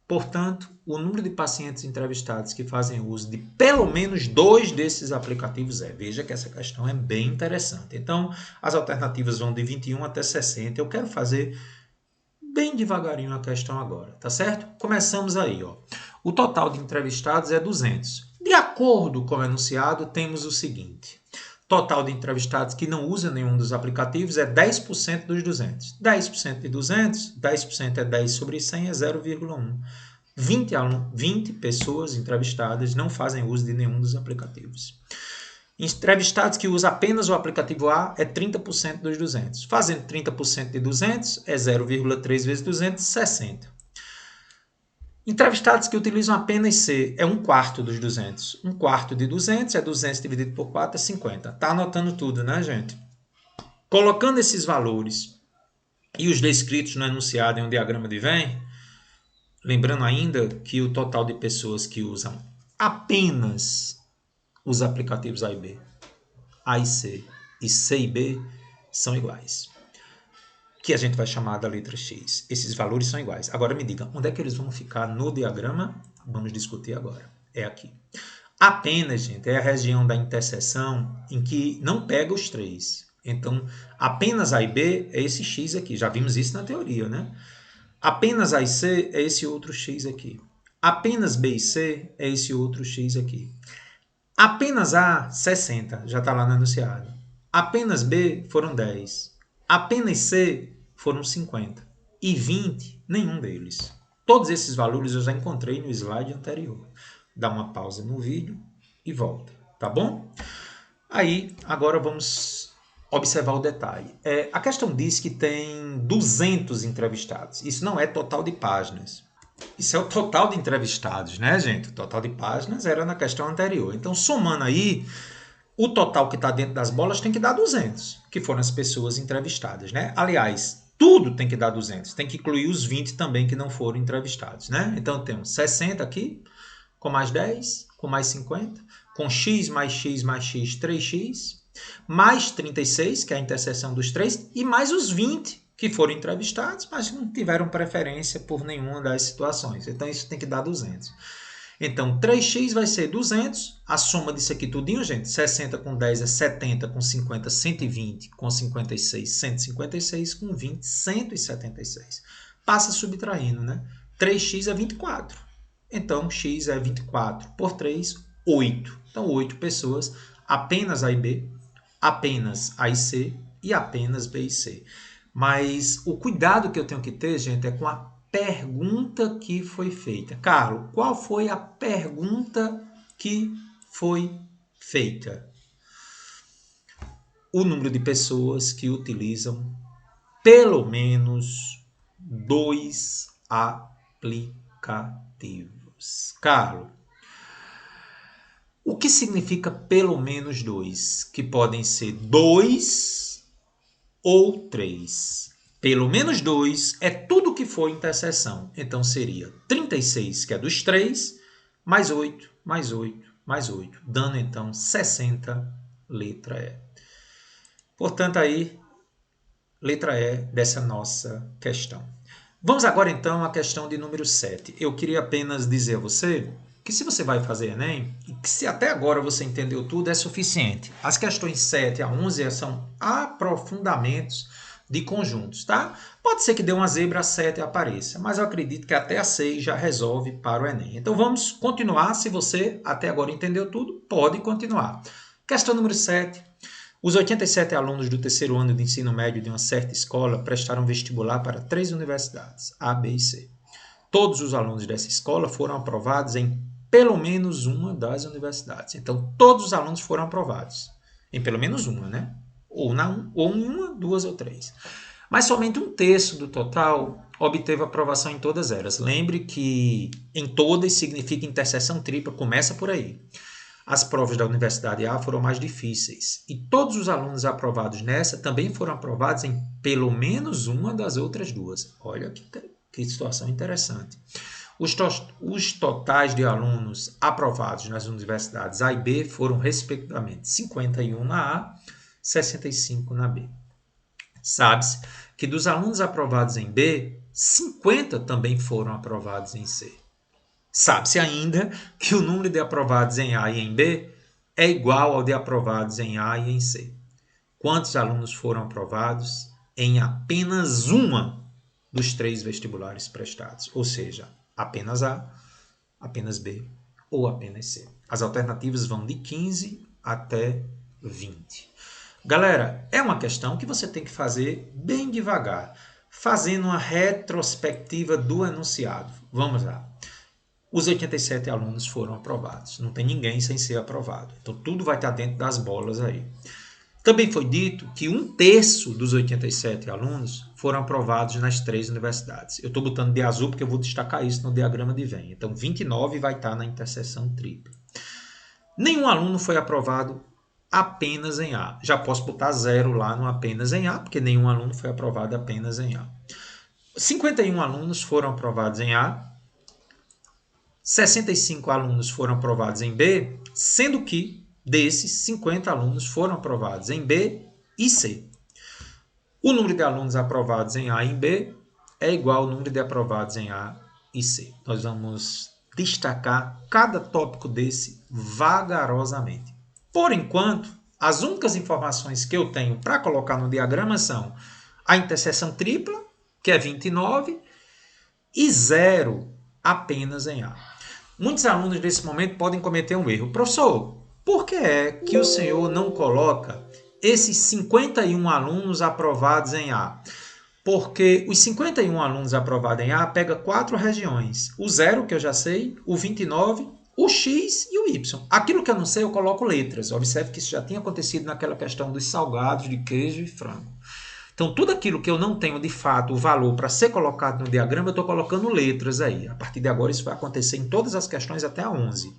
Portanto, o número de pacientes entrevistados que fazem uso de pelo menos 2 desses aplicativos é. Veja que essa questão é bem interessante. Então, as alternativas vão de 21 até 60. Eu quero fazer bem devagarinho a questão agora, tá certo? Começamos aí, ó. O total de entrevistados é 200. De acordo com o enunciado, temos o seguinte. Total de entrevistados que não usam nenhum dos aplicativos é 10% dos 200. 10% de 200, 10% é 10 sobre 100, é 0,1. 20 pessoas entrevistadas não fazem uso de nenhum dos aplicativos. Entrevistados que usam apenas o aplicativo A é 30% dos 200. Fazendo 30% de 200 é 0,3 vezes 200, 60. Entrevistados que utilizam apenas C é 1/4 dos 200. 1/4 de 200 é 200 dividido por 4 é 50. Tá anotando tudo, né, gente? Colocando esses valores e os descritos no enunciado em um diagrama de Venn, lembrando ainda que o total de pessoas que usam apenas os aplicativos A e B, A e C e B são iguais, que a gente vai chamar da letra X. Esses valores são iguais. Agora me diga, onde é que eles vão ficar no diagrama? Vamos discutir agora. É aqui. Apenas, gente, é a região da interseção em que não pega os três. Então, apenas A e B é esse X aqui. Já vimos isso na teoria, né? Apenas A e C é esse outro X aqui. Apenas B e C é esse outro X aqui. Apenas A, 60, já está lá no enunciado. Apenas B foram 10. Apenas C foram 50. E 20, nenhum deles. Todos esses valores eu já encontrei no slide anterior. Dá uma pausa no vídeo e volta, tá bom? Aí, agora vamos observar o detalhe. A questão diz que tem 200 entrevistados. Isso não é total de páginas. Isso é o total de entrevistados, né, gente? O total de páginas era na questão anterior. Então, somando aí, o total que está dentro das bolas tem que dar 200, que foram as pessoas entrevistadas, né? Aliás, tudo tem que dar 200. Tem que incluir os 20 também que não foram entrevistados, né? Então, temos 60 aqui, com mais 10, com mais 50, com x mais x mais x, 3x, mais 36, que é a interseção dos três, e mais os 20 que foram entrevistados, mas não tiveram preferência por nenhuma das situações. Então, isso tem que dar 200. Então, 3x vai ser 200. A soma disso aqui tudinho, gente, 60 com 10 é 70, com 50, 120, com 56, 156, com 20, 176. Passa subtraindo, né? 3x é 24. Então, x é 24 por 3, 8. Então, 8 pessoas, apenas A e B, apenas A e C e apenas B e C. Mas o cuidado que eu tenho que ter, gente, é com a pergunta que foi feita. Carlos, qual foi a pergunta que foi feita? O número de pessoas que utilizam pelo menos 2 aplicativos. Carlos, o que significa pelo menos 2? Que podem ser 2 ou 3. Pelo menos 2 é tudo que for interseção. Então, seria 36, que é dos 3, mais 8, mais 8, mais 8. Dando, então, 60, letra E. Portanto, aí, letra E dessa nossa questão. Vamos agora, então, à questão de número 7. Eu queria apenas dizer a você que se você vai fazer Enem, e que se até agora você entendeu tudo, é suficiente. As questões 7 a 11 são aprofundamentos de conjuntos, tá? Pode ser que dê uma zebra a 7 apareça, mas eu acredito que até a 6 já resolve para o Enem. Então vamos continuar. Se você até agora entendeu tudo, pode continuar. Questão número 7. Os 87 alunos do terceiro ano de ensino médio de uma certa escola prestaram vestibular para 3 universidades, A, B e C. Todos os alunos dessa escola foram aprovados em pelo menos uma das universidades. Então, todos os alunos foram aprovados em pelo menos uma, né? Ou em uma, 2 ou 3. Mas somente 1/3 do total obteve aprovação em todas elas. Lembre que em todas significa interseção tripla, começa por aí. As provas da Universidade A foram mais difíceis. E todos os alunos aprovados nessa também foram aprovados em pelo menos uma das outras duas. Olha que situação interessante. Os totais de alunos aprovados nas universidades A e B foram, respectivamente, 51 na A, 65 na B. Sabe-se que dos alunos aprovados em B, 50 também foram aprovados em C. Sabe-se ainda que o número de aprovados em A e em B é igual ao de aprovados em A e em C. Quantos alunos foram aprovados em apenas uma dos 3 vestibulares prestados? Ou seja, apenas A, apenas B ou apenas C. As alternativas vão de 15 até 20. Galera, é uma questão que você tem que fazer bem devagar, fazendo uma retrospectiva do enunciado. Vamos lá. Os 87 alunos foram aprovados. Não tem ninguém sem ser aprovado. Então, tudo vai estar dentro das bolas aí. Também foi dito que 1/3 dos 87 alunos foram aprovados nas 3 universidades. Eu estou botando de azul porque eu vou destacar isso no diagrama de Venn. Então, 29 vai estar na interseção tripla. Nenhum aluno foi aprovado apenas em A. Já posso botar 0 lá no apenas em A, porque nenhum aluno foi aprovado apenas em A. 51 alunos foram aprovados em A, 65 alunos foram aprovados em B, sendo que desses 50 alunos foram aprovados em B e C. O número de alunos aprovados em A e em B é igual ao número de aprovados em A e C. Nós vamos destacar cada tópico desse vagarosamente. Por enquanto, as únicas informações que eu tenho para colocar no diagrama são a interseção tripla, que é 29, e 0 apenas em A. Muitos alunos nesse momento podem cometer um erro. Professor, por que é que o senhor não coloca esses 51 alunos aprovados em A? Porque os 51 alunos aprovados em A pega 4 regiões. O 0, que eu já sei, o 29, o X e o Y. Aquilo que eu não sei, eu coloco letras. Observe que isso já tinha acontecido naquela questão dos salgados de queijo e frango. Então, tudo aquilo que eu não tenho, de fato, o valor para ser colocado no diagrama, eu estou colocando letras aí. A partir de agora, isso vai acontecer em todas as questões até a 11.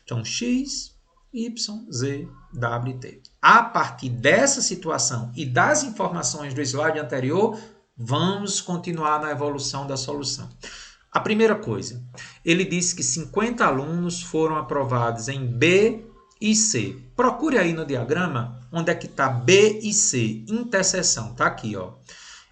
Então, X, Y, Z, W, T. A partir dessa situação e das informações do slide anterior, vamos continuar na evolução da solução. A primeira coisa, ele disse que 50 alunos foram aprovados em B e C. Procure aí no diagrama onde é que está B e C, interseção, está aqui, ó.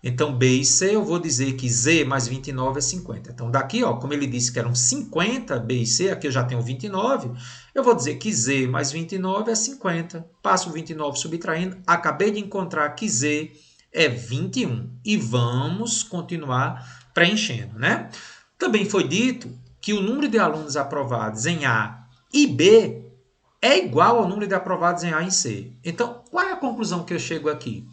Então, B e C, eu vou dizer que Z mais 29 é 50. Então, daqui, ó, como ele disse que eram 50, B e C, aqui eu já tenho 29, eu vou dizer que Z mais 29 é 50. Passo o 29 subtraindo, acabei de encontrar que Z é 21. E vamos continuar preenchendo, né? Também foi dito que o número de alunos aprovados em A e B é igual ao número de aprovados em A e C. Então, qual é a conclusão que eu chego aqui?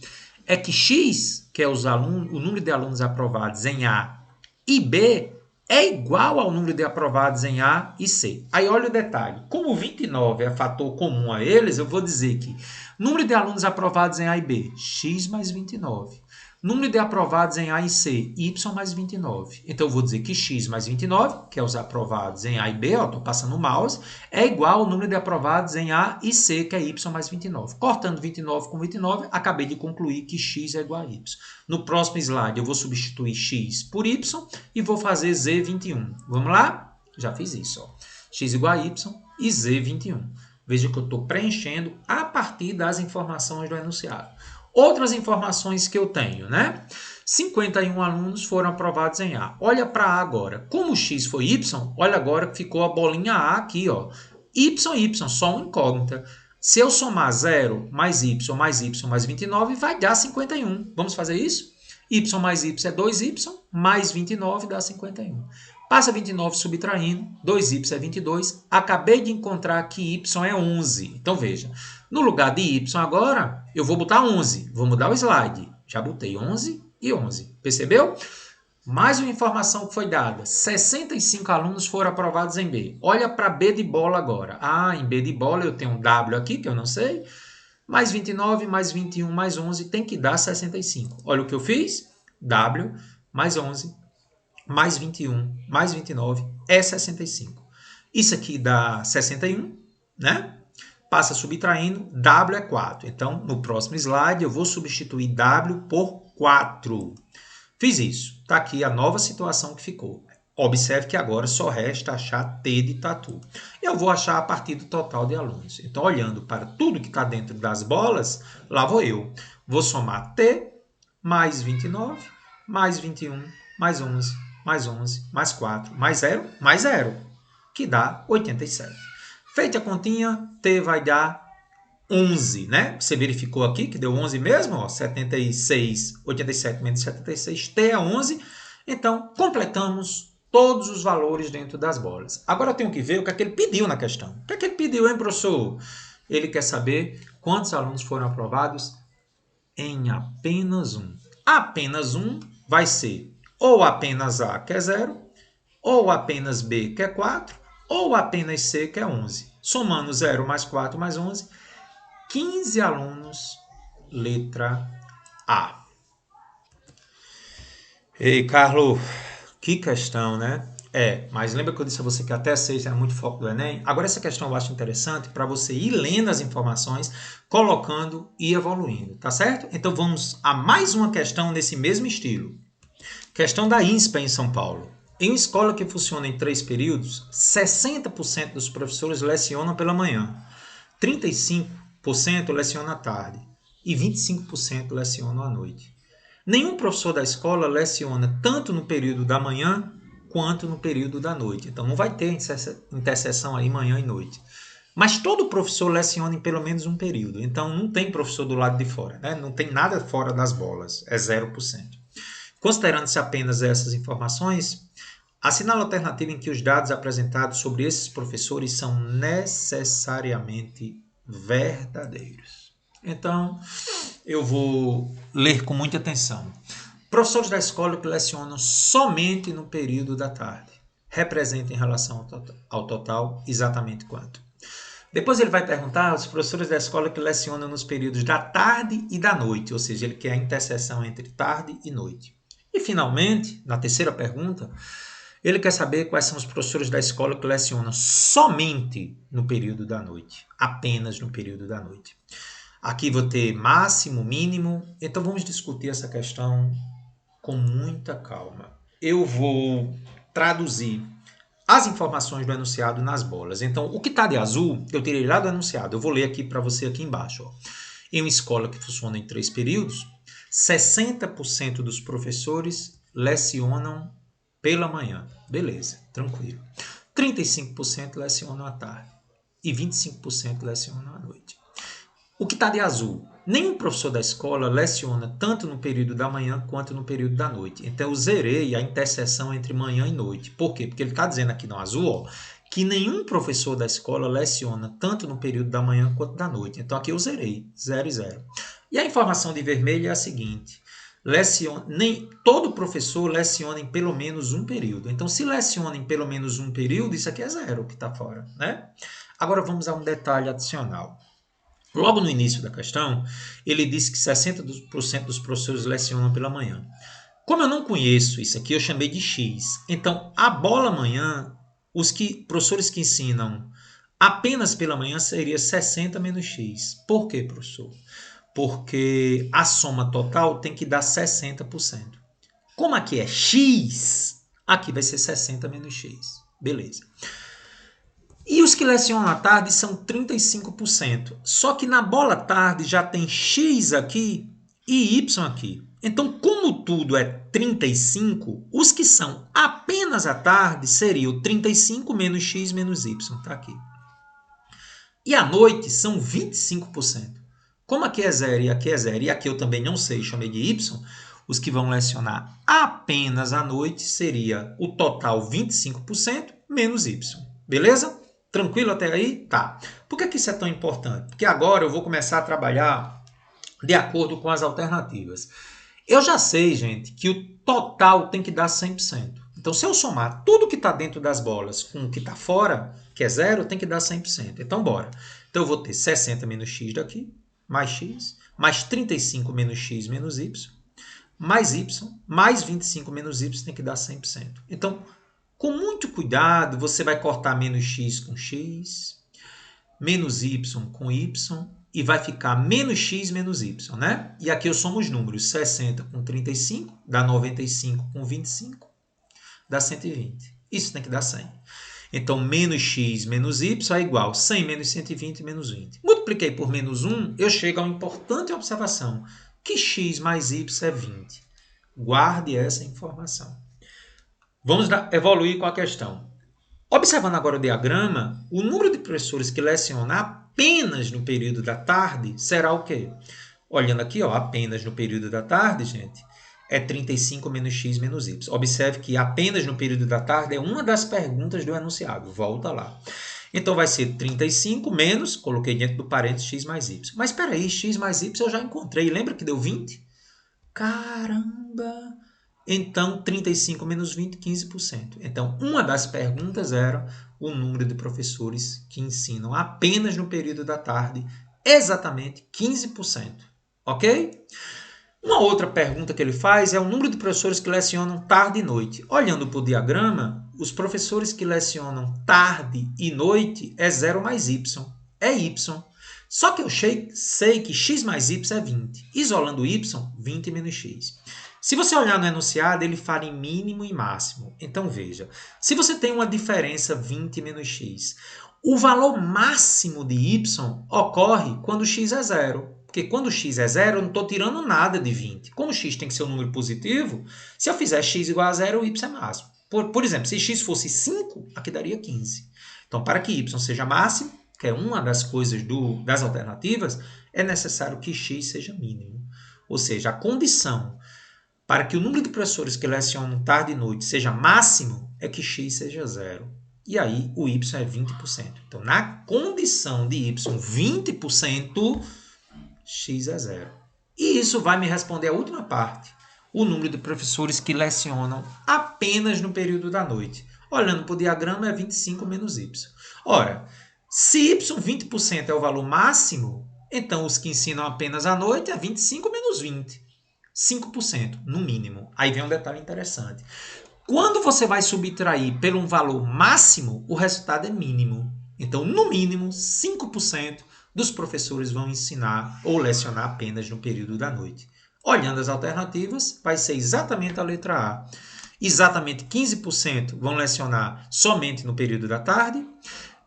É que X, que é o número de alunos aprovados em A e B, é igual ao número de aprovados em A e C. Aí olha o detalhe. Como 29 é fator comum a eles, eu vou dizer que número de alunos aprovados em A e B, X mais 29. Número de aprovados em A e C, Y mais 29. Então, eu vou dizer que X mais 29, que é os aprovados em A e B, estou passando o mouse, é igual ao número de aprovados em A e C, que é Y mais 29. Cortando 29 com 29, acabei de concluir que X é igual a Y. No próximo slide, eu vou substituir X por Y e vou fazer Z 21. Vamos lá? Já fiz isso. Ó. X igual a Y e Z 21. Veja que eu estou preenchendo a partir das informações do enunciado. Outras informações que eu tenho, né? 51 alunos foram aprovados em A. Olha para A agora. Como o X foi Y, olha agora que ficou a bolinha A aqui, ó. Y, só uma incógnita. Se eu somar 0 mais Y mais 29, vai dar 51. Vamos fazer isso? Y mais Y é 2Y, mais 29 dá 51. Passa 29 subtraindo, 2y é 22. Acabei de encontrar que y é 11. Então, veja, no lugar de y agora, eu vou botar 11. Vou mudar o slide. Já botei 11 e 11. Percebeu? Mais uma informação que foi dada. 65 alunos foram aprovados em B. Olha para B de bola agora. Ah, em B de bola eu tenho um W aqui, que eu não sei. Mais 29, mais 21, mais 11 tem que dar 65. Olha o que eu fiz. W mais 11. Mais 21, mais 29 é 65. Isso aqui dá 61, né? Passa subtraindo, W é 4. Então, no próximo slide, eu vou substituir W por 4. Fiz isso. Está aqui a nova situação que ficou. Observe que agora só resta achar T de tatu. Eu vou achar a partir do total de alunos. Então, olhando para tudo que está dentro das bolas, lá vou eu. Vou somar T mais 29, mais 21, mais 11, mais 11, mais 4, mais 0, que dá 87. Feita a continha, T vai dar 11, né? Você verificou aqui que deu 11 mesmo, ó, 76, 87 menos 76, T é 11. Então, completamos todos os valores dentro das bolas. Agora eu tenho que ver o que é que ele pediu na questão. O que é que ele pediu, hein, professor? Ele quer saber quantos alunos foram aprovados em apenas um. Apenas um vai ser ou apenas A, que é 0, ou apenas B, que é 4, ou apenas C, que é 11. Somando 0 mais 4 mais 11, 15 alunos letra A. Ei, Carlos, que questão, né? Mas lembra que eu disse a você que até 6 era muito foco do Enem? Agora essa questão eu acho interessante para você ir lendo as informações, colocando e evoluindo, tá certo? Então vamos a mais uma questão nesse mesmo estilo. Questão da INSPE em São Paulo. Em uma escola que funciona em 3 períodos, 60% dos professores lecionam pela manhã, 35% lecionam à tarde e 25% lecionam à noite. Nenhum professor da escola leciona tanto no período da manhã quanto no período da noite. Então não vai ter interseção aí manhã e noite. Mas todo professor leciona em pelo menos um período. Então não tem professor do lado de fora, né? Não tem nada fora das bolas, é 0%. Considerando-se apenas essas informações, assinale a alternativa em que os dados apresentados sobre esses professores são necessariamente verdadeiros. Então, eu vou ler com muita atenção. Professores da escola que lecionam somente no período da tarde. Representa em relação ao total exatamente quanto? Depois ele vai perguntar aos professores da escola que lecionam nos períodos da tarde e da noite, ou seja, ele quer a interseção entre tarde e noite. E, finalmente, na terceira pergunta, ele quer saber quais são os professores da escola que lecionam somente no período da noite, apenas no período da noite. Aqui vou ter máximo, mínimo, então vamos discutir essa questão com muita calma. Eu vou traduzir as informações do enunciado nas bolas. Então, o que está de azul, eu tirei lá do enunciado. Eu vou ler aqui para você aqui embaixo. Ó. Em uma escola que funciona em 3 períodos, 60% dos professores lecionam pela manhã. Beleza, tranquilo. 35% lecionam à tarde e 25% lecionam à noite. O que está de azul? Nenhum professor da escola leciona tanto no período da manhã quanto no período da noite. Então eu zerei a interseção entre manhã e noite. Por quê? Porque ele está dizendo aqui no azul, ó, que nenhum professor da escola leciona tanto no período da manhã quanto da noite. Então aqui eu zerei, 0 e 0. E a informação de vermelho é a seguinte: todo professor leciona em pelo menos um período. Então se leciona em pelo menos um período, isso aqui é 0 que está fora, né? Agora vamos a um detalhe adicional. Logo no início da questão, ele disse que 60% dos professores lecionam pela manhã. Como eu não conheço isso aqui, eu chamei de X. Então, a bola manhã, professores que ensinam apenas pela manhã seria 60 menos X. Por quê, professor? Porque a soma total tem que dar 60%. Como aqui é X, aqui vai ser 60 menos X. Beleza. E os que lecionam à tarde são 35%. Só que na bola tarde já tem X aqui e Y aqui. Então, como tudo é 35, os que são apenas à tarde seriam 35 menos X menos Y. Está aqui. E à noite são 25%. Como aqui é 0 e aqui é 0, e aqui eu também não sei, chamei de Y, os que vão lecionar apenas à noite seria o total 25% menos Y. Beleza? Tranquilo até aí? Tá. Por que isso é tão importante? Porque agora eu vou começar a trabalhar de acordo com as alternativas. Eu já sei, gente, que o total tem que dar 100%. Então, se eu somar tudo que está dentro das bolas com o que está fora, que é 0, tem que dar 100%. Então, bora. Então, eu vou ter 60 menos x daqui, mais x, mais 35 menos x menos y, mais 25 menos y tem que dar 100%. Então, com muito cuidado, você vai cortar menos x com x, menos y com y, e vai ficar menos x menos y, né? E aqui eu somo os números, 60 com 35, dá 95 com 25, dá 120. Isso tem que dar 100. Então, menos x menos y é igual a 100 menos 120 menos 20. Multipliquei por menos 1, eu chego a uma importante observação, que x mais y é 20. Guarde essa informação. Vamos evoluir com a questão. Observando agora o diagrama, o número de professores que lecionam apenas no período da tarde será o quê? Olhando aqui, ó, apenas no período da tarde, gente, é 35 menos x menos y. Observe que apenas no período da tarde é uma das perguntas do enunciado. Volta lá. Então, vai ser 35 menos, coloquei dentro do parênteses, x mais y. Mas espera aí, x mais y eu já encontrei. Lembra que deu 20? Caramba! Então, 35 menos 20, 15%. Então, uma das perguntas era o número de professores que ensinam apenas no período da tarde, exatamente 15%. Ok? Uma outra pergunta que ele faz é o número de professores que lecionam tarde e noite. Olhando para o diagrama, os professores que lecionam tarde e noite é 0 mais y. É y. Só que eu sei que x mais y é 20. Isolando y, 20 menos x. Se você olhar no enunciado, ele fala em mínimo e máximo. Então, veja. Se você tem uma diferença 20 menos x, o valor máximo de y ocorre quando x é 0. Porque quando x é 0, eu não estou tirando nada de 20. Como x tem que ser um número positivo, se eu fizer x igual a 0, o y é máximo. Por exemplo, se x fosse 5, aqui daria 15. Então, para que y seja máximo, que é uma das coisas das alternativas, é necessário que x seja mínimo. Ou seja, a condição para que o número de professores que lecionam tarde e noite seja máximo é que x seja 0. E aí o y é 20%. Então, na condição de y 20%, x é 0. E isso vai me responder a última parte. O número de professores que lecionam apenas no período da noite. Olhando para o diagrama, é 25 menos y. Ora, se y 20% é o valor máximo, então os que ensinam apenas à noite é 25 menos 20. 5%, no mínimo. Aí vem um detalhe interessante. Quando você vai subtrair pelo um valor máximo, o resultado é mínimo. Então, no mínimo, 5% dos professores vão ensinar ou lecionar apenas no período da noite. Olhando as alternativas, vai ser exatamente a letra A. Exatamente 15% vão lecionar somente no período da tarde,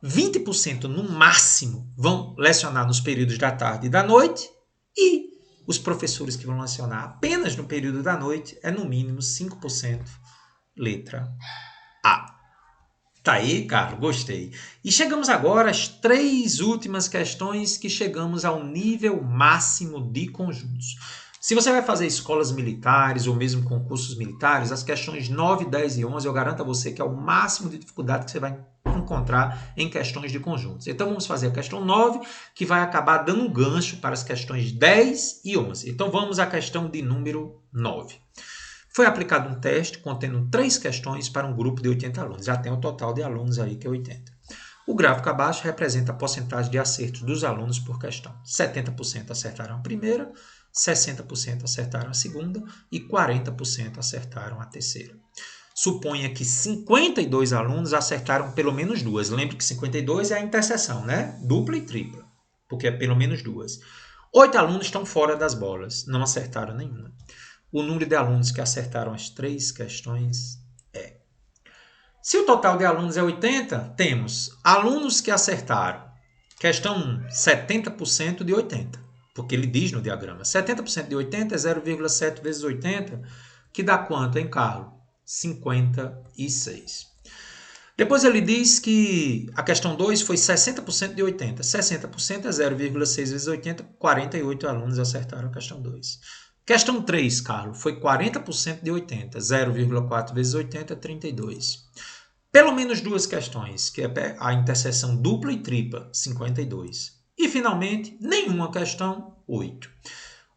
20% no máximo vão lecionar nos períodos da tarde e da noite, e os professores que vão lecionar apenas no período da noite é no mínimo 5%, letra A. Tá aí, Carlos, gostei. E chegamos agora às 3 últimas questões que chegamos ao nível máximo de conjuntos. Se você vai fazer escolas militares ou mesmo concursos militares, as questões 9, 10 e 11, eu garanto a você que é o máximo de dificuldade que você vai encontrar em questões de conjuntos. Então, vamos fazer a questão 9, que vai acabar dando um gancho para as questões 10 e 11. Então, vamos à questão de número 9. Foi aplicado um teste contendo 3 questões para um grupo de 80 alunos. Já tem o total de alunos aí, que é 80. O gráfico abaixo representa a porcentagem de acertos dos alunos por questão. 70% acertaram a primeira, 60% acertaram a segunda e 40% acertaram a terceira. Suponha que 52 alunos acertaram pelo menos 2. Lembre que 52 é a interseção, né? Dupla e tripla, porque é pelo menos 2. 8 alunos estão fora das bolas, não acertaram nenhuma. O número de alunos que acertaram as 3 questões é... Se o total de alunos é 80, temos alunos que acertaram. Questão 1, 70% de 80, porque ele diz no diagrama. 70% de 80 é 0,7 vezes 80, que dá quanto, hein, Carlos? 56. Depois ele diz que a questão 2 foi 60% de 80. 60% é 0,6 vezes 80, 48 alunos acertaram a questão 2. Questão 3, Carlos, foi 40% de 80. 0,4 vezes 80 é 32. Pelo menos 2 questões, que é a interseção dupla e tripla, 52. E, finalmente, nenhuma questão, 8.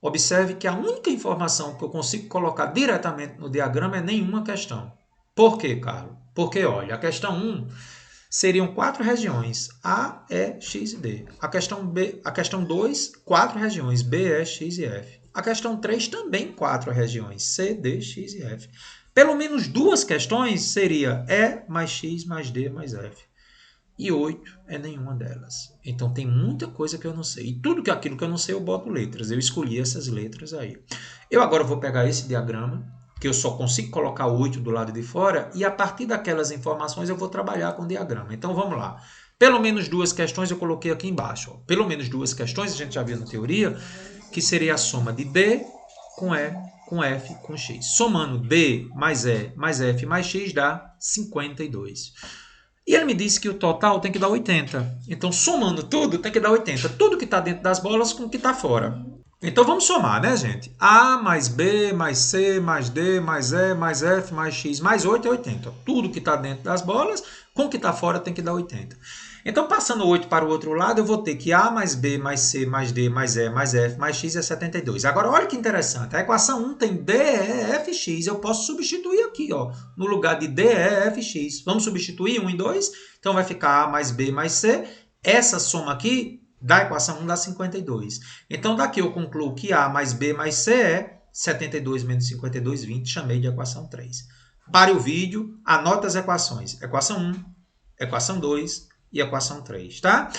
Observe que a única informação que eu consigo colocar diretamente no diagrama é nenhuma questão. Por quê, Carlos? Porque, olha, a questão 1 seriam 4 regiões, A, E, X e D. A questão 2, 4 regiões, B, E, X e F. A questão 3 também 4 regiões, C, D, X e F. Pelo menos 2 questões seria E mais X mais D mais F. E 8 é nenhuma delas. Então tem muita coisa que eu não sei. E tudo aquilo que eu não sei eu boto letras. Eu escolhi essas letras aí. Eu agora vou pegar esse diagrama, que eu só consigo colocar 8 do lado de fora, e a partir daquelas informações eu vou trabalhar com o diagrama. Então vamos lá. Pelo menos 2 questões eu coloquei aqui embaixo. Ó. Pelo menos 2 questões, a gente já viu na teoria, que seria a soma de D com E, com F, com X. Somando D mais E mais F mais X dá 52. E ele me disse que o total tem que dar 80. Então, somando tudo, tem que dar 80. Tudo que está dentro das bolas com o que está fora. Então, vamos somar, né, gente? A mais B, mais C, mais D, mais E, mais F, mais X, mais 8 é 80. Tudo que está dentro das bolas com o que está fora tem que dar 80. Então, passando 8 para o outro lado, eu vou ter que A mais B, mais C, mais D, mais E, mais F, mais X é 72. Agora, olha que interessante. A equação 1 tem D, E, F, X. Eu posso substituir aqui, ó, no lugar de D, E, F, X. Vamos substituir 1 e 2? Então, vai ficar A mais B mais C. Essa soma aqui da equação 1 dá 52. Então, daqui eu concluo que A mais B mais C é 72 menos 52, 20. Chamei de equação 3. Pare o vídeo, anote as equações. Equação 1, equação 2 e equação 3, tá?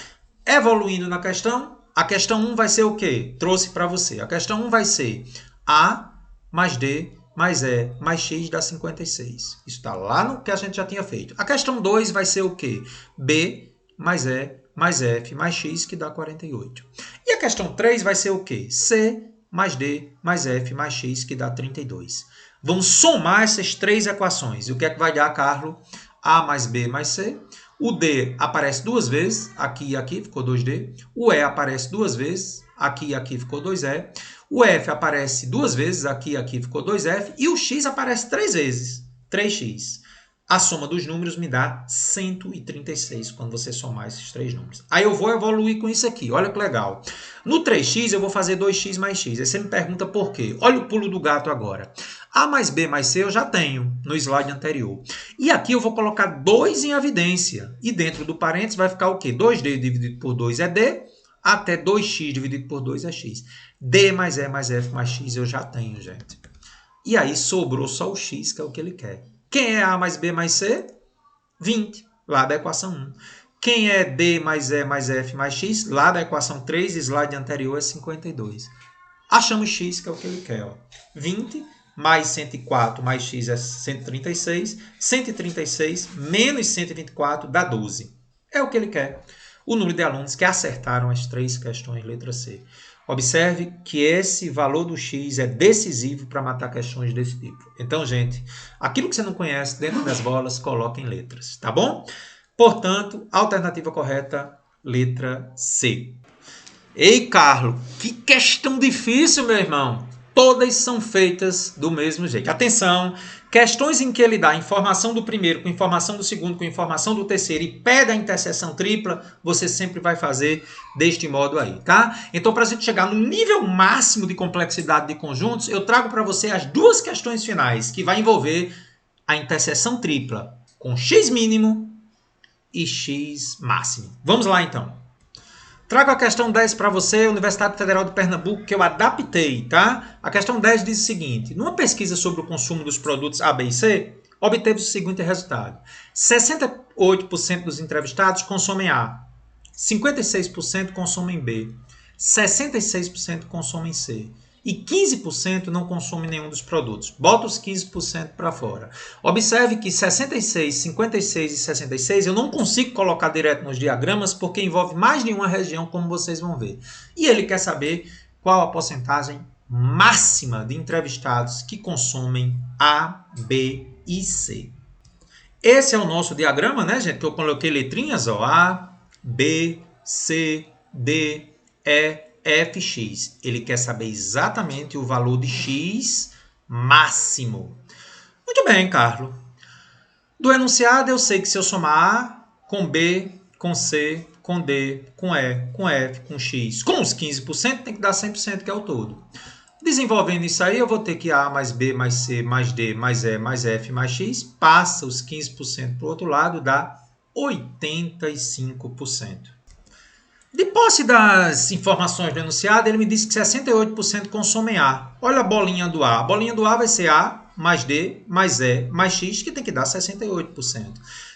Evoluindo na questão, a questão 1 vai ser o quê? Trouxe para você. A questão 1 vai ser A mais D mais E mais X dá 56. Isso está lá no que a gente já tinha feito. A questão 2 vai ser o quê? B mais E mais F mais X, que dá 48. E a questão 3 vai ser o quê? C mais D mais F mais X, que dá 32. Vamos somar essas três equações. E o que é que vai dar, Carlos? A mais B mais C. O D aparece duas vezes, aqui e aqui, ficou 2D. O E aparece duas vezes, aqui e aqui ficou 2E. O F aparece duas vezes, aqui e aqui ficou 2F. E o X aparece três vezes, 3X. A soma dos números me dá 136 quando você somar esses três números. Aí eu vou evoluir com isso aqui, olha que legal. No 3x eu vou fazer 2x mais x. Aí você me pergunta por quê. Olha o pulo do gato agora. A mais B mais C eu já tenho no slide anterior. E aqui eu vou colocar 2 em evidência. E dentro do parênteses vai ficar o quê? 2D dividido por 2 é D, até 2x dividido por 2 é x. D mais E mais F mais x eu já tenho, gente. E aí sobrou só o x, que é o que ele quer. Quem é A mais B mais C? 20, lá da equação 1. Quem é D mais E mais F mais X? Lá da equação 3, slide anterior, é 52. Achamos X, que é o que ele quer. Ó. 20 mais 104 mais X é 136. 136 menos 124 dá 12. É o que ele quer. O número de alunos que acertaram as três questões, letra C. Observe que esse valor do X é decisivo para matar questões desse tipo. Então, gente, aquilo que você não conhece dentro das bolas, coloque em letras, tá bom? Portanto, alternativa correta, letra C. Ei, Carlos, que questão difícil, meu irmão. Todas são feitas do mesmo jeito. Atenção, questões em que ele dá informação do primeiro com informação do segundo com informação do terceiro e pede a interseção tripla, você sempre vai fazer deste modo aí, tá? Então, para a gente chegar no nível máximo de complexidade de conjuntos, eu trago para você as duas questões finais, que vai envolver a interseção tripla com x mínimo e x máximo. Vamos lá, então. Trago a questão 10 para você, Universidade Federal de Pernambuco, que eu adaptei, tá? A questão 10 diz o seguinte: numa pesquisa sobre o consumo dos produtos A, B e C, obteve o seguinte resultado. 68% dos entrevistados consomem A, 56% consomem B, 66% consomem C e 15% não consomem nenhum dos produtos. Bota os 15% para fora. Observe que 66, 56 e 66 eu não consigo colocar direto nos diagramas porque envolve mais de uma região, como vocês vão ver. E ele quer saber qual a porcentagem máxima de entrevistados que consomem A, B e C. Esse é o nosso diagrama, né, gente? Que eu coloquei letrinhas, ó, A, B, C, D, E, F, X. Ele quer saber exatamente o valor de X máximo. Muito bem, Carlos. Do enunciado, eu sei que se eu somar A com B, com C, com D, com E, com F, com X, com os 15%, tem que dar 100%, que é o todo. Desenvolvendo isso aí, eu vou ter que A mais B mais C mais D mais E mais F mais X, passa os 15% para o outro lado, dá 85%. De posse das informações do enunciado, ele me disse que 68% consomem A. Olha a bolinha do A. A bolinha do A vai ser A mais D mais E mais X, que tem que dar 68%.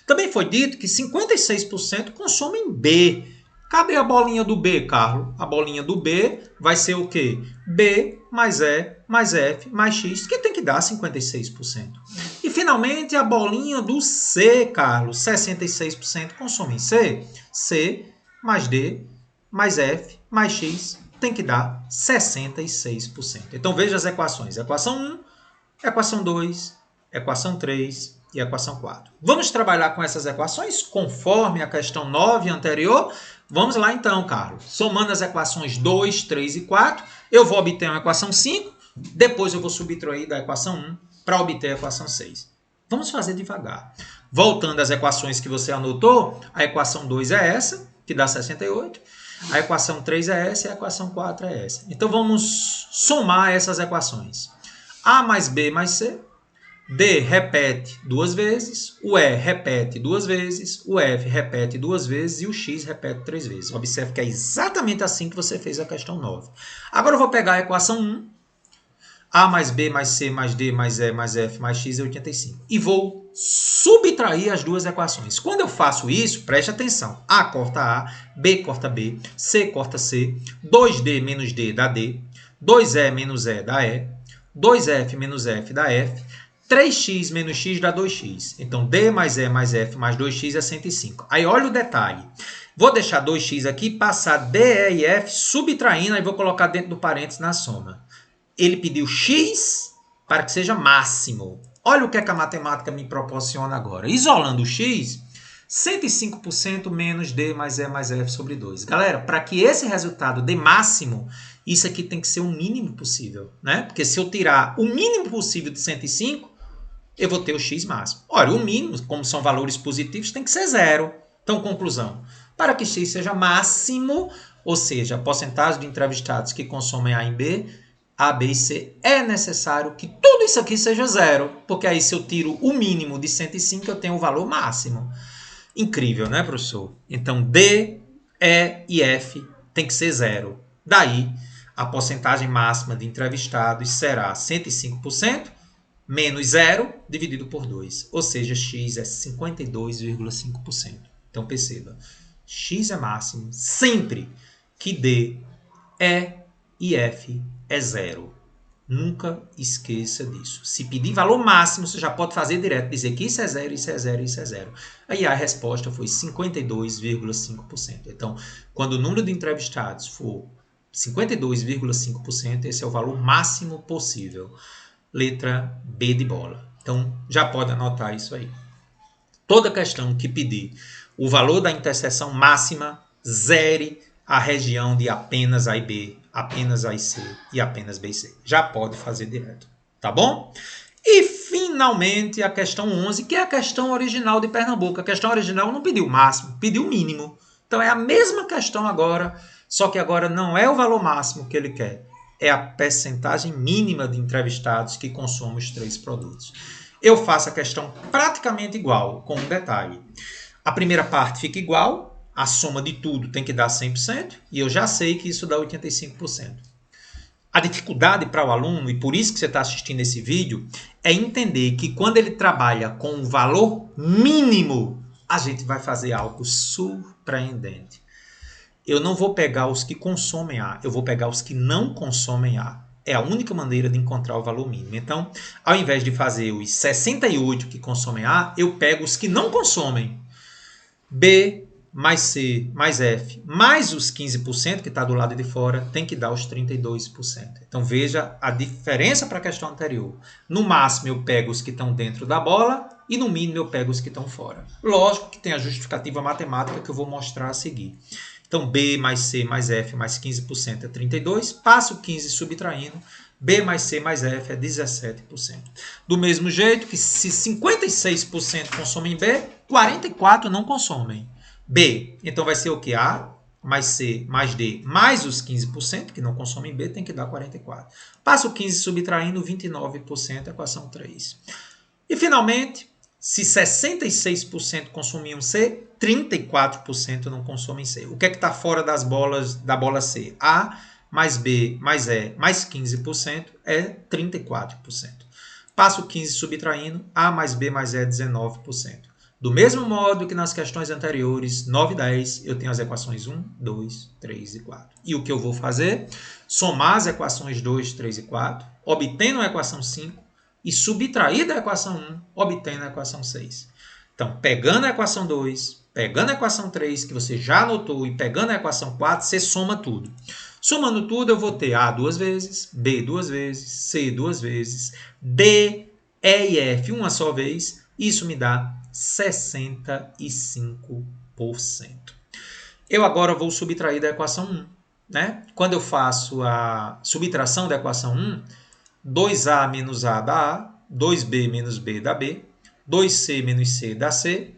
Também foi dito que 56% consomem B. Cadê a bolinha do B, Carlos? A bolinha do B vai ser o quê? B mais E mais F mais X, que tem que dar 56%. E, finalmente, a bolinha do C, Carlos. 66% consomem C. C mais D, mais F, mais X, tem que dar 66%. Então, veja as equações. Equação 1, equação 2, equação 3 e equação 4. Vamos trabalhar com essas equações conforme a questão 9 anterior? Vamos lá então, Carlos. Somando as equações 2, 3 e 4, eu vou obter uma equação 5, depois eu vou subtrair da equação 1 para obter a equação 6. Vamos fazer devagar. Voltando às equações que você anotou, a equação 2 é essa, que dá 68. A equação 3 é essa e a equação 4 é essa. Então, vamos somar essas equações. A mais B mais C D repete duas vezes, o E repete duas vezes, o F repete duas vezes e o X repete três vezes. Observe que é exatamente assim que você fez a questão 9. Agora eu vou pegar a equação 1, A mais B mais C mais D mais E mais F mais X é 85. E vou subtrair as duas equações. Quando eu faço isso, preste atenção. A corta A, B corta B, C corta C, 2D menos D dá D, 2E menos E dá E, 2F menos F dá F, 3x menos x dá 2x. Então, D mais E mais F mais 2x é 105. Aí, olha o detalhe. Vou deixar 2x aqui, passar D, E e F, subtraindo, aí vou colocar dentro do parênteses na soma. Ele pediu x para que seja máximo. Olha o que é que a matemática me proporciona agora. Isolando o x, 105% menos D mais E mais F sobre 2. Galera, para que esse resultado dê máximo, isso aqui tem que ser o mínimo possível, né? Porque se eu tirar o mínimo possível de 105, eu vou ter o x máximo. Olha, o mínimo, como são valores positivos, tem que ser zero. Então, conclusão. Para que x seja máximo, ou seja, a porcentagem de entrevistados que consomem A em B, A, B e C, é necessário que tudo isso aqui seja zero. Porque aí, se eu tiro o mínimo de 105, eu tenho o valor máximo. Incrível, né, professor? Então, D, E e F tem que ser zero. Daí, a porcentagem máxima de entrevistados será 105%, menos 0 dividido por 2, ou seja, x é 52,5%. Então, perceba, x é máximo sempre que D, E e F é zero. Nunca esqueça disso. Se pedir valor máximo, você já pode fazer direto, dizer que isso é zero, isso é zero, isso é zero. Aí a resposta foi 52,5%. Então, quando o número de entrevistados for 52,5%, esse é o valor máximo possível. Letra B de bola. Então, já pode anotar isso aí. Toda questão que pedir o valor da interseção máxima, zere a região de apenas A e B, apenas A e C e apenas B e C. Já pode fazer direto. Tá bom? E, finalmente, a questão 11, que é a questão original de Pernambuco. A questão original não pediu o máximo, pediu o mínimo. Então, é a mesma questão agora, só que agora não é o valor máximo que ele quer. É a percentagem mínima de entrevistados que consomem os três produtos. Eu faço a questão praticamente igual, com um detalhe. A primeira parte fica igual, a soma de tudo tem que dar 100%, e eu já sei que isso dá 85%. A dificuldade para o aluno, e por isso que você está assistindo esse vídeo, é entender que quando ele trabalha com o valor mínimo, a gente vai fazer algo surpreendente. Eu não vou pegar os que consomem A, eu vou pegar os que não consomem A. É a única maneira de encontrar o valor mínimo. Então, ao invés de fazer os 68 que consomem A, eu pego os que não consomem. B mais C mais F mais os 15% que está do lado de fora tem que dar os 32%. Então, veja a diferença para a questão anterior. No máximo, eu pego os que estão dentro da bola e no mínimo, eu pego os que estão fora. Lógico que tem a justificativa matemática que eu vou mostrar a seguir. Então, B mais C mais F mais 15% é 32%. Passo 15 subtraindo. B mais C mais F é 17%. Do mesmo jeito que se 56% consomem B, 44% não consomem B. Então, vai ser o que? A mais C mais D mais os 15% que não consomem B tem que dar 44%. Passo 15 subtraindo 29%, equação 3. E, finalmente, se 66% consumiam C, 34% não consomem C. O que é que está fora das bolas da bola C? A mais B mais E mais 15% é 34%. Passo 15 subtraindo, A mais B mais E é 19%. Do mesmo modo que nas questões anteriores, 9 e 10, eu tenho as equações 1, 2, 3 e 4. E o que eu vou fazer? Somar as equações 2, 3 e 4, obtendo a equação 5, e subtrair da equação 1, obtendo a equação 6. Então, pegando a equação 2, pegando a equação 3, que você já anotou, e pegando a equação 4, você soma tudo. Somando tudo, eu vou ter A duas vezes, B duas vezes, C duas vezes, D, E e F uma só vez. Isso me dá 65%. Eu agora vou subtrair da equação 1. Né? Quando eu faço a subtração da equação 1, 2A menos A dá A, 2B menos B dá B, 2C menos C dá C,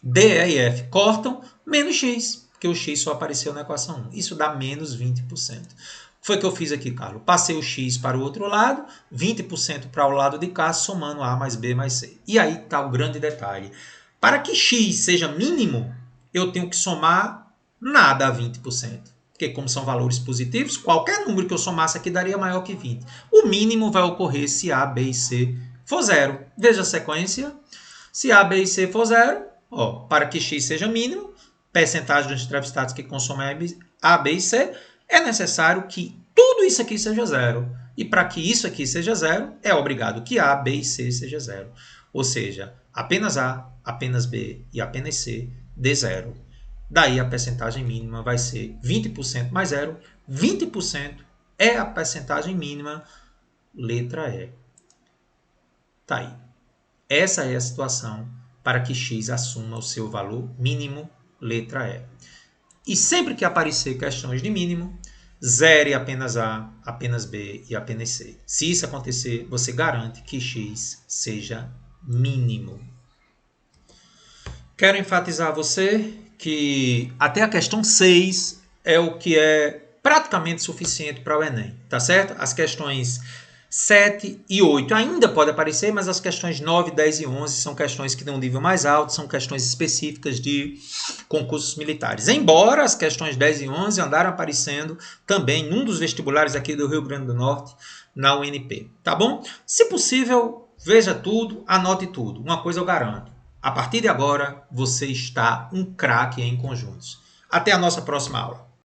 D, E e F cortam, menos X, porque o X só apareceu na equação 1. Isso dá menos 20%. Foi o que eu fiz aqui, Carlos. Passei o x para o outro lado, 20% para o lado de cá, somando A mais B mais C. E aí está o grande detalhe. Para que x seja mínimo, eu tenho que somar nada a 20%. Porque como são valores positivos, qualquer número que eu somasse aqui daria maior que 20. O mínimo vai ocorrer se A, B e C for zero. Veja a sequência. Se A, B e C for zero, para que x seja mínimo, percentagem dos entrevistados que consomem A, B e C, é necessário que tudo isso aqui seja zero. E para que isso aqui seja zero, é obrigado que A, B e C seja zero. Ou seja, apenas A, apenas B e apenas C dê zero. Daí a percentagem mínima vai ser 20% mais zero. 20% é a percentagem mínima, letra E. Tá aí. Essa é a situação para que x assuma o seu valor mínimo, letra E. E sempre que aparecer questões de mínimo, zere apenas A, apenas B e apenas C. Se isso acontecer, você garante que x seja mínimo. Quero enfatizar a você que até a questão 6 é o que é praticamente suficiente para o Enem, tá certo? As questões 7 e 8 ainda podem aparecer, mas as questões 9, 10 e 11 são questões que têm um nível mais alto, são questões específicas de concursos militares. Embora as questões 10 e 11 andaram aparecendo também em um dos vestibulares aqui do Rio Grande do Norte, na UNP, tá bom? Se possível, veja tudo, anote tudo. Uma coisa eu garanto. A partir de agora, você está um craque em conjuntos. Até a nossa próxima aula.